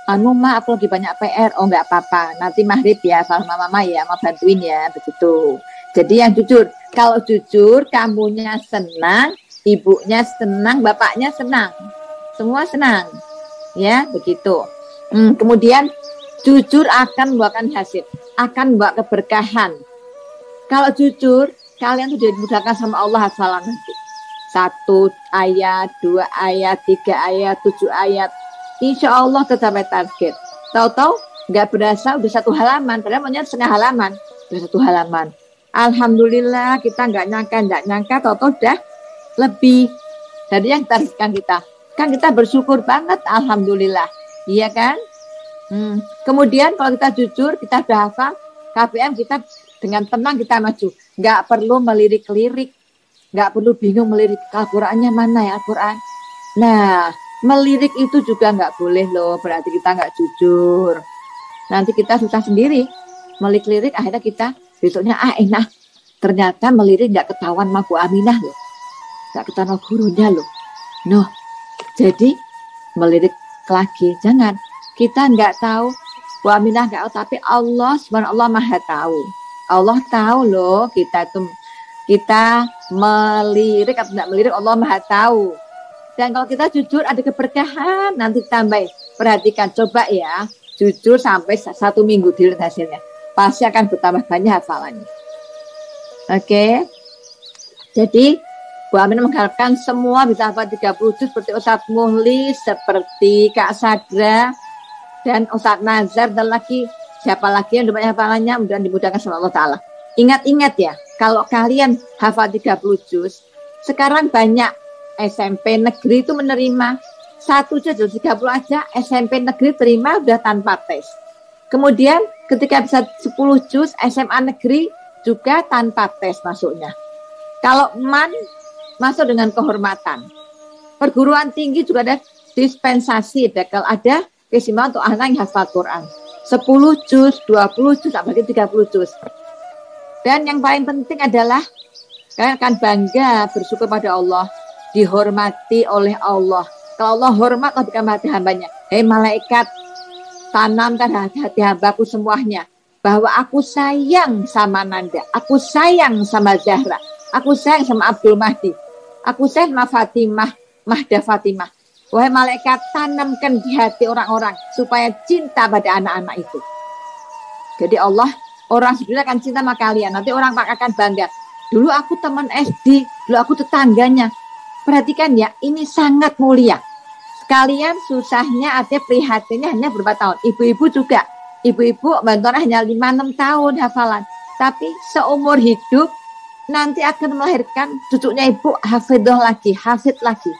Ma, aku lagi banyak PR. Oh nggak apa-apa, nanti maghrib ya sama mama ya, mau bantuin ya, begitu. Jadi yang jujur, kalau jujur kamunya senang, ibunya senang, bapaknya senang, semua senang, ya begitu. Kemudian jujur akan membuahkan hasil, akan membawa keberkahan. Kalau jujur, kalian sudah dimudahkan sama Allah hafalan nanti. 1 ayat, 2 ayat, 3 ayat, 7 ayat. insya Allah tercapai target. Tahu-tahu nggak berasa udah 1 halaman, padahal maunya setengah halaman, udah 1 halaman. Alhamdulillah, kita nggak nyangka, tahu-tahu udah lebih dari yang targetkan kita. Kan kita bersyukur banget, alhamdulillah, iya kan? Kemudian kalau kita jujur, kita udah hafal KBM, kita dengan tenang kita maju, nggak perlu melirik-lirik, nggak perlu bingung melirik Al-Qur'annya mana ya Al-Qur'an. Nah, melirik itu juga nggak boleh loh, berarti kita nggak jujur. Nanti kita susah sendiri, melirik-lirik akhirnya kita besoknya enak. Ternyata melirik nggak ketahuan sama Bu Aminah loh, nggak ketahuan gurunya loh. Noh, jadi melirik lagi, jangan. Kita nggak tahu, Bu Aminah nggak tahu, tapi Allah subhanallah maha tahu. Allah tahu loh kita melirik atau tidak melirik, Allah maha tahu. Dan kalau kita jujur ada keberkahan, nanti tambah. Perhatikan, coba ya, jujur sampai 1 minggu dilihat hasilnya. Pasti akan bertambah banyak hafalannya. Oke. Jadi, Bu Aminah mengharapkan semua bisa hafal 30 juz seperti Ustadz Muhli, seperti Kak Sadra, dan Ustadz Nazar, dan lagi siapa lagi yang banyak hafalannya, mudah dimudahkan sama Allah Ta'ala. Ingat-ingat ya, kalau kalian hafal 30 juz, sekarang banyak SMP negeri itu menerima 1 juz 30 aja, SMP negeri terima udah tanpa tes. Kemudian ketika bisa 10 juz, SMA negeri juga tanpa tes masuknya. Kalau MAN masuk dengan kehormatan. Perguruan tinggi juga ada dispensasi, kalau ada keistimewaan untuk anak yang hafal Quran. 10 juz, 20 juz, apalagi 30 juz. Dan yang paling penting adalah kalian akan bangga bersyukur pada Allah, dihormati oleh Allah. Kalau Allah hormat, Allah bukan hati hambanya. Hei malaikat, tanamkan hati hambaku semuanya, bahwa aku sayang sama Nanda, aku sayang sama Zahra, aku sayang sama Abdul Mahdi, aku sayang sama Fatimah, Mahda Fatimah. Wahai malaikat, tanamkan di hati orang-orang supaya cinta pada anak-anak itu. Jadi Allah, orang sebenarnya akan cinta sama kalian. Nanti orang akan bangga. Dulu aku teman SD, dulu aku tetangganya. Perhatikan ya, ini sangat mulia. Sekalian susahnya ada prihatinnya hanya berapa tahun. Ibu-ibu juga. Ibu-ibu bantuan hanya 5-6 tahun hafalan. Tapi seumur hidup nanti akan melahirkan cucunya ibu hafidhah lagi, hafid lagi.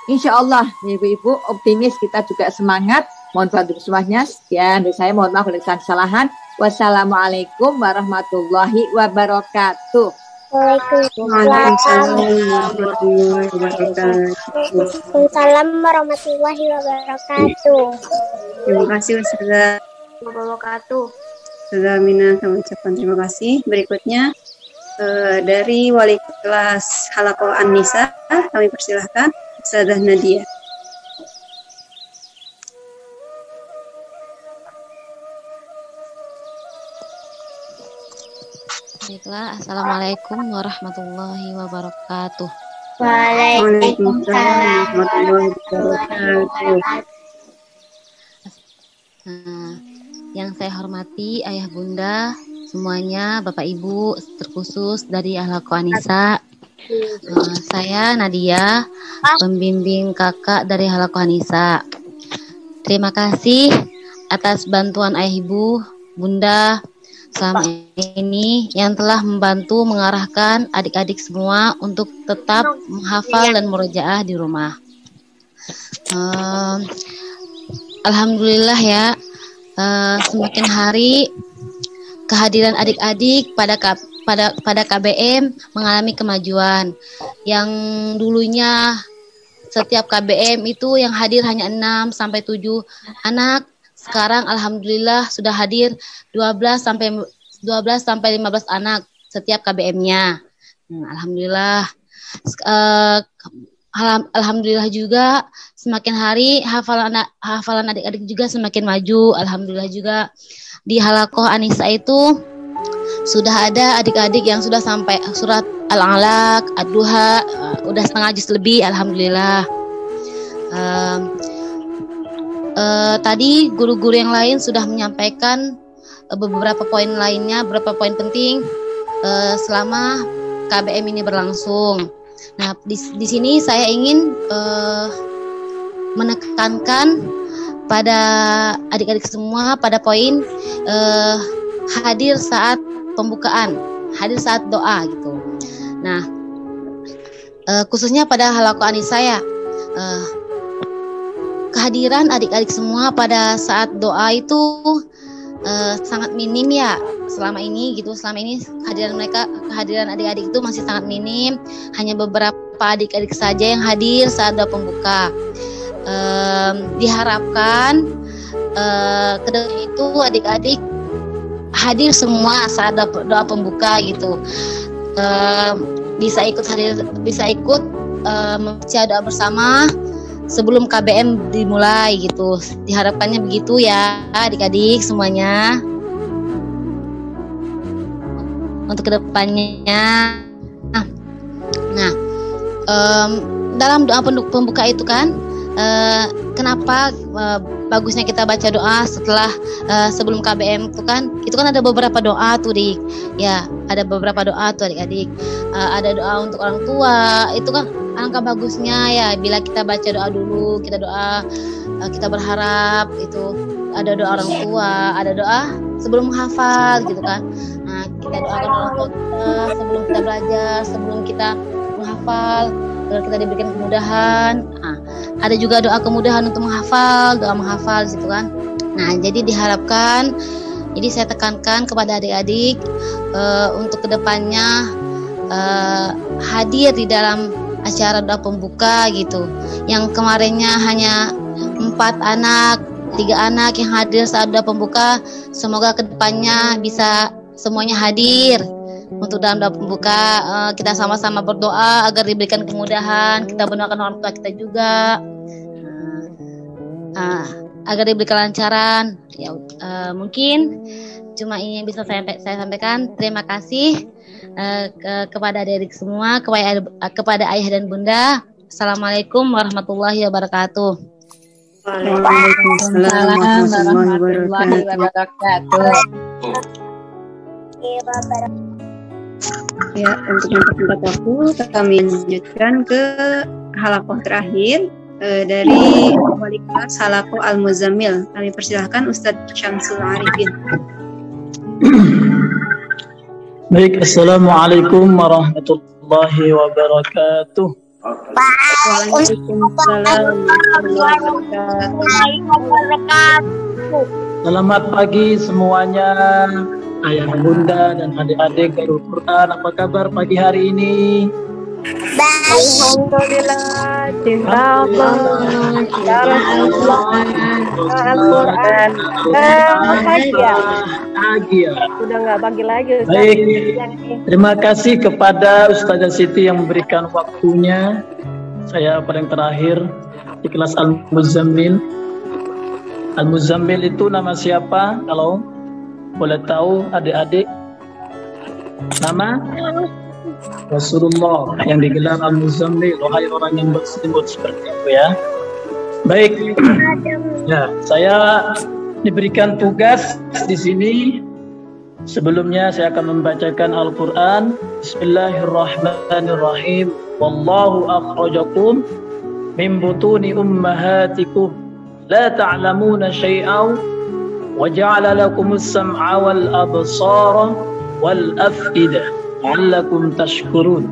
Insya Allah, ibu-ibu optimis, kita juga semangat. Mohon bantu semuanya. Sekian dari saya, mohon maaf kalau ada kesalahan. Wassalamualaikum warahmatullahi wabarakatuh. Waalaikumsalam warahmatullahi wabarakatuh. Terima kasih Ustazah Wabarakatuh. Ustazah Aminah, kami ucapkan terima kasih. Berikutnya dari wali kelas Halaqah An-Nisa, kami persilahkan Ustazah Nadia. Baiklah, Assalamualaikum warahmatullahi wabarakatuh. Waalaikumsalam warahmatullahi wabarakatuh. Yang saya hormati ayah bunda semuanya, bapak ibu, terkhusus dari Halaqah An-Nisa. Saya Nadia, pembimbing kakak dari Halaqah An-Nisa. Terima kasih atas bantuan ayah ibu, bunda selama ini yang telah membantu mengarahkan adik-adik semua untuk tetap menghafal dan murojaah di rumah. Alhamdulillah ya, semakin hari kehadiran adik-adik pada KBM mengalami kemajuan. Yang dulunya setiap KBM itu yang hadir hanya 6 sampai 7 anak, sekarang alhamdulillah sudah hadir 12 sampai 15 anak setiap KBM-nya. Alhamdulillah. Alhamdulillah juga semakin hari hafalan adik-adik juga semakin maju. Alhamdulillah juga di Halaqah An-Nisa itu sudah ada adik-adik yang sudah sampai surat Al-Alaq, Ad-Duha, udah setengah juz lebih. Alhamdulillah. Tadi guru-guru yang lain sudah menyampaikan beberapa poin lainnya, beberapa poin penting selama KBM ini berlangsung. Nah, di sini saya ingin menekankan pada adik-adik semua pada poin hadir saat pembukaan, hadir saat doa gitu. Nah, khususnya pada halaqah Anisa ya, kehadiran adik-adik semua pada saat doa itu sangat minim ya selama ini gitu. Selama ini kehadiran adik-adik itu masih sangat minim, hanya beberapa adik-adik saja yang hadir saat doa pembuka. Diharapkan kedepan itu adik-adik hadir semua saat doa pembuka gitu, bisa ikut membaca doa bersama sebelum KBM dimulai gitu. Diharapkannya begitu ya adik-adik semuanya untuk kedepannya. Nah, dalam doa pembuka itu kan, kenapa bagusnya kita baca doa setelah sebelum KBM itu kan ada beberapa doa tuh ya, ada beberapa doa tuh adik-adik. Ada doa untuk orang tua, itu kan alangkah bagusnya ya bila kita baca doa dulu, kita berharap itu ada doa orang tua, ada doa sebelum menghafal gitu kan. Nah, kita doakan orang tua kita sebelum kita belajar, sebelum kita menghafal, agar kita diberikan kemudahan. Nah, ada juga doa kemudahan untuk menghafal, doa menghafal gitu kan. Nah, jadi diharapkan, jadi saya tekankan kepada adik-adik untuk kedepannya hadir di dalam acara doa pembuka gitu. Yang kemarinnya hanya 4 anak, 3 anak yang hadir saat doa pembuka, semoga kedepannya bisa semuanya hadir untuk dalam doa pembuka. Kita sama-sama berdoa agar diberikan kemudahan. Kita mendoakan orang tua kita juga agar diberi kelancaran. Ya, mungkin cuma ini yang bisa saya sampaikan. Terima kasih kepada adik-adik semua, kepada ayah dan bunda. Assalamualaikum warahmatullahi wabarakatuh. Waalaikumsalam warahmatullahi wabarakatuh. Ya, untuk mempersingkat waktu, kami lanjutkan ke halaqah terakhir dari wali kelas halaqah Al-Muzammil. Kami persilahkan Ustadz Syamsul Arifin. Baik, Assalamualaikum warahmatullahi wabarakatuh. Waalaikumsalam warahmatullahi wabarakatuh. Selamat pagi semuanya, ayah bunda dan adik-adik Darul Quran. Apa kabar pagi hari ini? Alhamdulillah, cinta Allah, Al-Quran, bahagia. Udah nggak pagi lagi. Baik, terima kasih kepada Ustazah Siti yang memberikan waktunya. Saya paling terakhir di kelas Al-Muzammil. Al-Muzammil itu nama siapa? Kalau boleh tahu adik-adik, nama Rasulullah yang digelar Al-Muzammil, wahai orang yang berselimut, seperti itu ya. Baik, ya, saya diberikan tugas di sini. Sebelumnya saya akan membacakan Al-Quran. Bismillahirrahmanirrahim. Wallahu akhrajakum min butuni ummahatikum la ta'lamuna syai'aw wa ja'ala lakumus sam'a wal absara wal af'idah la'allakum tashkurun.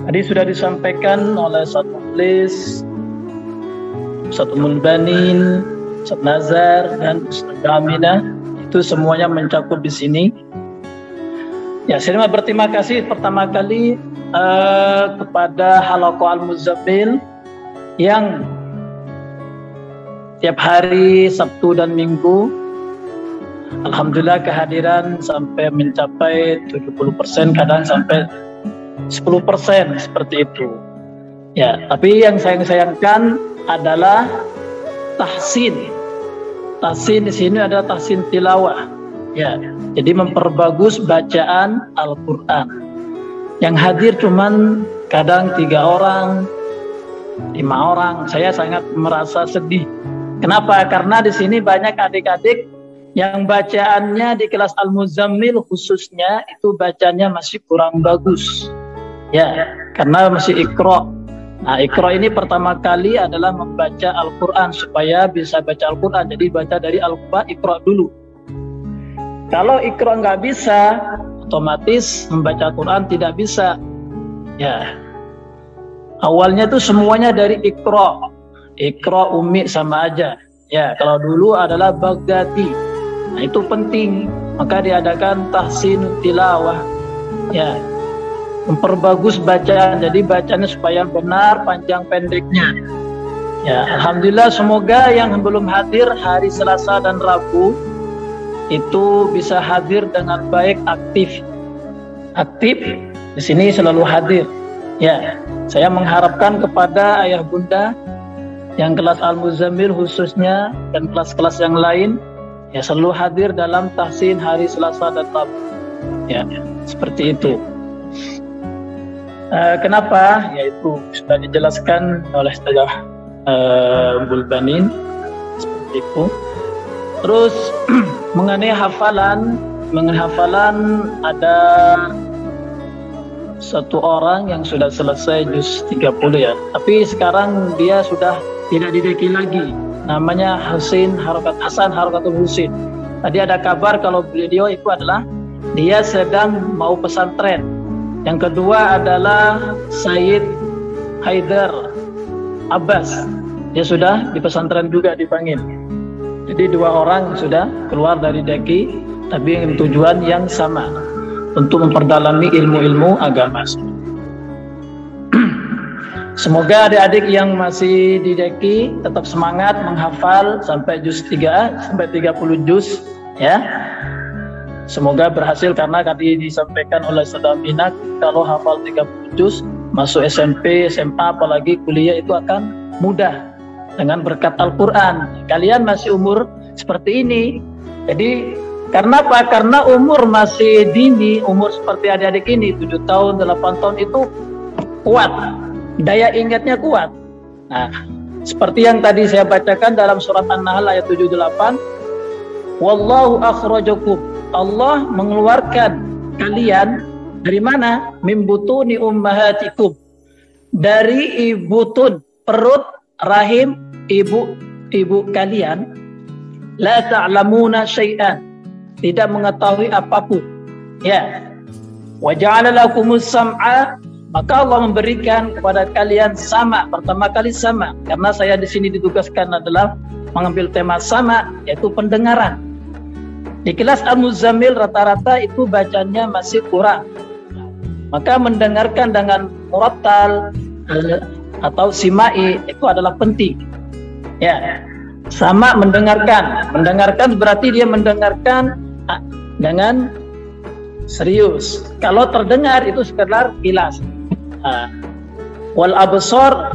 Tadi sudah disampaikan oleh Ustaz Mukhlis, Ustaz Mulbanin, Ustaz Nazar dan Ustaz Aminah. Itu semuanya mencakup di sini. Ya, saya mau berterima kasih pertama kali kepada halaqah Al-Muzammil yang tiap hari Sabtu dan Minggu alhamdulillah kehadiran sampai mencapai 70%, kadang sampai 10% seperti itu. Ya, tapi yang saya sayangkan adalah tahsin. Tahsin di sini adalah tahsin tilawah. Ya, jadi memperbagus bacaan Al-Quran. Yang hadir cuman kadang 3 orang, 5 orang. Saya sangat merasa sedih. Kenapa? Karena di sini banyak adik-adik yang bacaannya di kelas Al-Muzammil khususnya itu bacanya masih kurang bagus. Ya, karena masih Iqra. Nah, Iqra ini pertama kali adalah membaca Al-Quran. Supaya bisa baca Al-Quran, jadi baca dari Al-Quran, Iqra dulu. Kalau Iqra nggak bisa, otomatis membaca Al-Quran tidak bisa. Ya, awalnya tuh semuanya dari Iqra. Iqra, Umi sama aja. Ya, kalau dulu adalah Baghdadi. Nah, itu penting. Maka diadakan tahsin tilawah. Ya, memperbagus bacaan. Jadi bacanya supaya benar, panjang pendeknya. Ya, alhamdulillah, semoga yang belum hadir hari Selasa dan Rabu itu bisa hadir dengan baik, aktif. Aktif di sini selalu hadir. Ya, saya mengharapkan kepada ayah bunda yang kelas Al-Muzammil khususnya dan kelas-kelas yang lain, ya selalu hadir dalam tahsin hari Selasa dan Rabu. Ya, seperti itu. Kenapa? Yaitu sudah dijelaskan oleh Ustazah Bulbanin, seperti itu. Terus mengenai hafalan ada satu orang yang sudah selesai juz 30 ya. Tapi sekarang dia sudah tidak dideki lagi. Namanya Hasan Harakatul Husin. Tadi ada kabar kalau beliau itu adalah dia sedang mau pesantren. Yang kedua adalah Sayyid Haidar Abbas. Dia sudah di pesantren juga dipanggil. Jadi dua orang sudah keluar dari deki, tapi dengan tujuan yang sama, untuk memperdalami ilmu-ilmu agama. Semoga adik-adik yang masih di deki tetap semangat menghafal sampai juz 3 sampai 30 juz ya. Semoga berhasil, karena tadi disampaikan oleh Saudara Minak, kalau hafal 30 juz masuk SMP, SMA apalagi kuliah itu akan mudah dengan berkat Al-Qur'an. Kalian masih umur seperti ini. Jadi karena apa? Karena umur masih dini, umur seperti adik-adik ini 7 tahun, 8 tahun itu kuat. Daya ingatnya kuat. Nah, seperti yang tadi saya bacakan dalam surat An-Nahl ayat 78, wallahu akhrajakum, Allah mengeluarkan kalian dari mana? Min butuni ummahatikum, dari ibutun, perut rahim ibu kalian, la ta'lamuna syai'an, tidak mengetahui apapun. Ya. Wa ja'ala lakumus sam'a, maka Allah memberikan kepada kalian sama, pertama kali sama, karena saya di sini ditugaskan adalah mengambil tema sama, yaitu pendengaran. Di kelas Al-Muzammil rata-rata itu bacanya masih kurang, maka mendengarkan dengan murattal atau simai itu adalah penting. Ya, sama mendengarkan berarti dia mendengarkan dengan serius. Kalau terdengar itu sekedar kilas. Wal absar,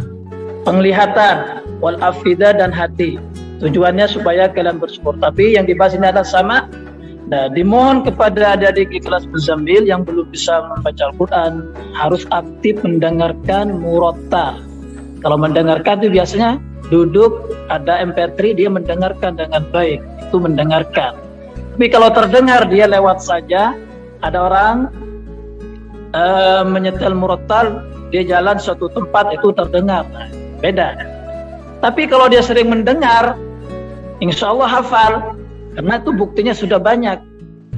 penglihatan, wal afida, dan hati. Tujuannya supaya kalian bersyukur. Tapi yang dibahas ini adalah sama. Nah, dimohon kepada adik-adik di kelas Muzammil yang belum bisa membaca Al-Quran, harus aktif mendengarkan murattal. Kalau mendengarkan itu biasanya duduk, ada MP3, dia mendengarkan dengan baik. Itu mendengarkan. Tapi kalau terdengar dia lewat saja, ada orang menyetel murattal, dia jalan suatu tempat itu terdengar, nah, beda. Tapi kalau dia sering mendengar, insya Allah hafal, karena itu buktinya sudah banyak.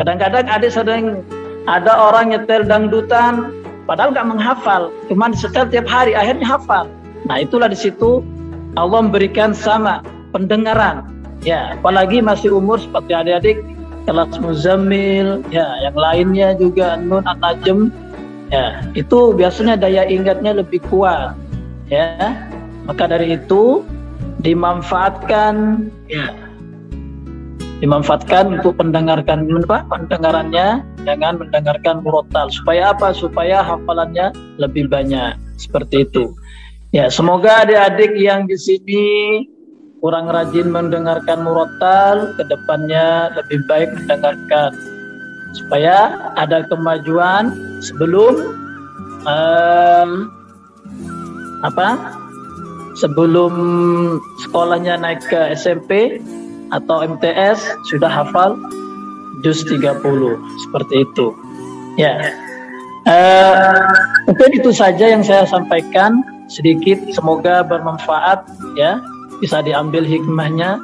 Kadang-kadang ada orang nyetel dangdutan, padahal nggak menghafal, cuma disetel tiap hari, akhirnya hafal. Nah, itulah di situ Allah memberikan sama pendengaran. Ya, apalagi masih umur seperti adik-adik kelas Muzammil, ya, yang lainnya juga Nun, An-Najm, ya, itu biasanya daya ingatnya lebih kuat, ya. Maka dari itu dimanfaatkan, ya, dimanfaatkan untuk pendengarannya, jangan mendengarkan murattal. Supaya apa? Supaya hafalannya lebih banyak, seperti itu. Ya, semoga adik-adik yang di sini kurang rajin mendengarkan murattal, kedepannya lebih baik mendengarkan, supaya ada kemajuan sebelum sebelum sekolahnya naik ke SMP atau MTS sudah hafal juz 30, seperti itu. Ya, mungkin itu saja yang saya sampaikan. sedikit, semoga bermanfaat ya, bisa diambil hikmahnya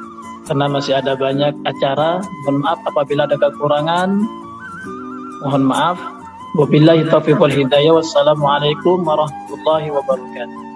karena masih ada banyak acara. Mohon maaf apabila ada kekurangan, mohon maaf. Wabillahi taufiq wal hidayah. Wassalamualaikum warahmatullahi wabarakatuh.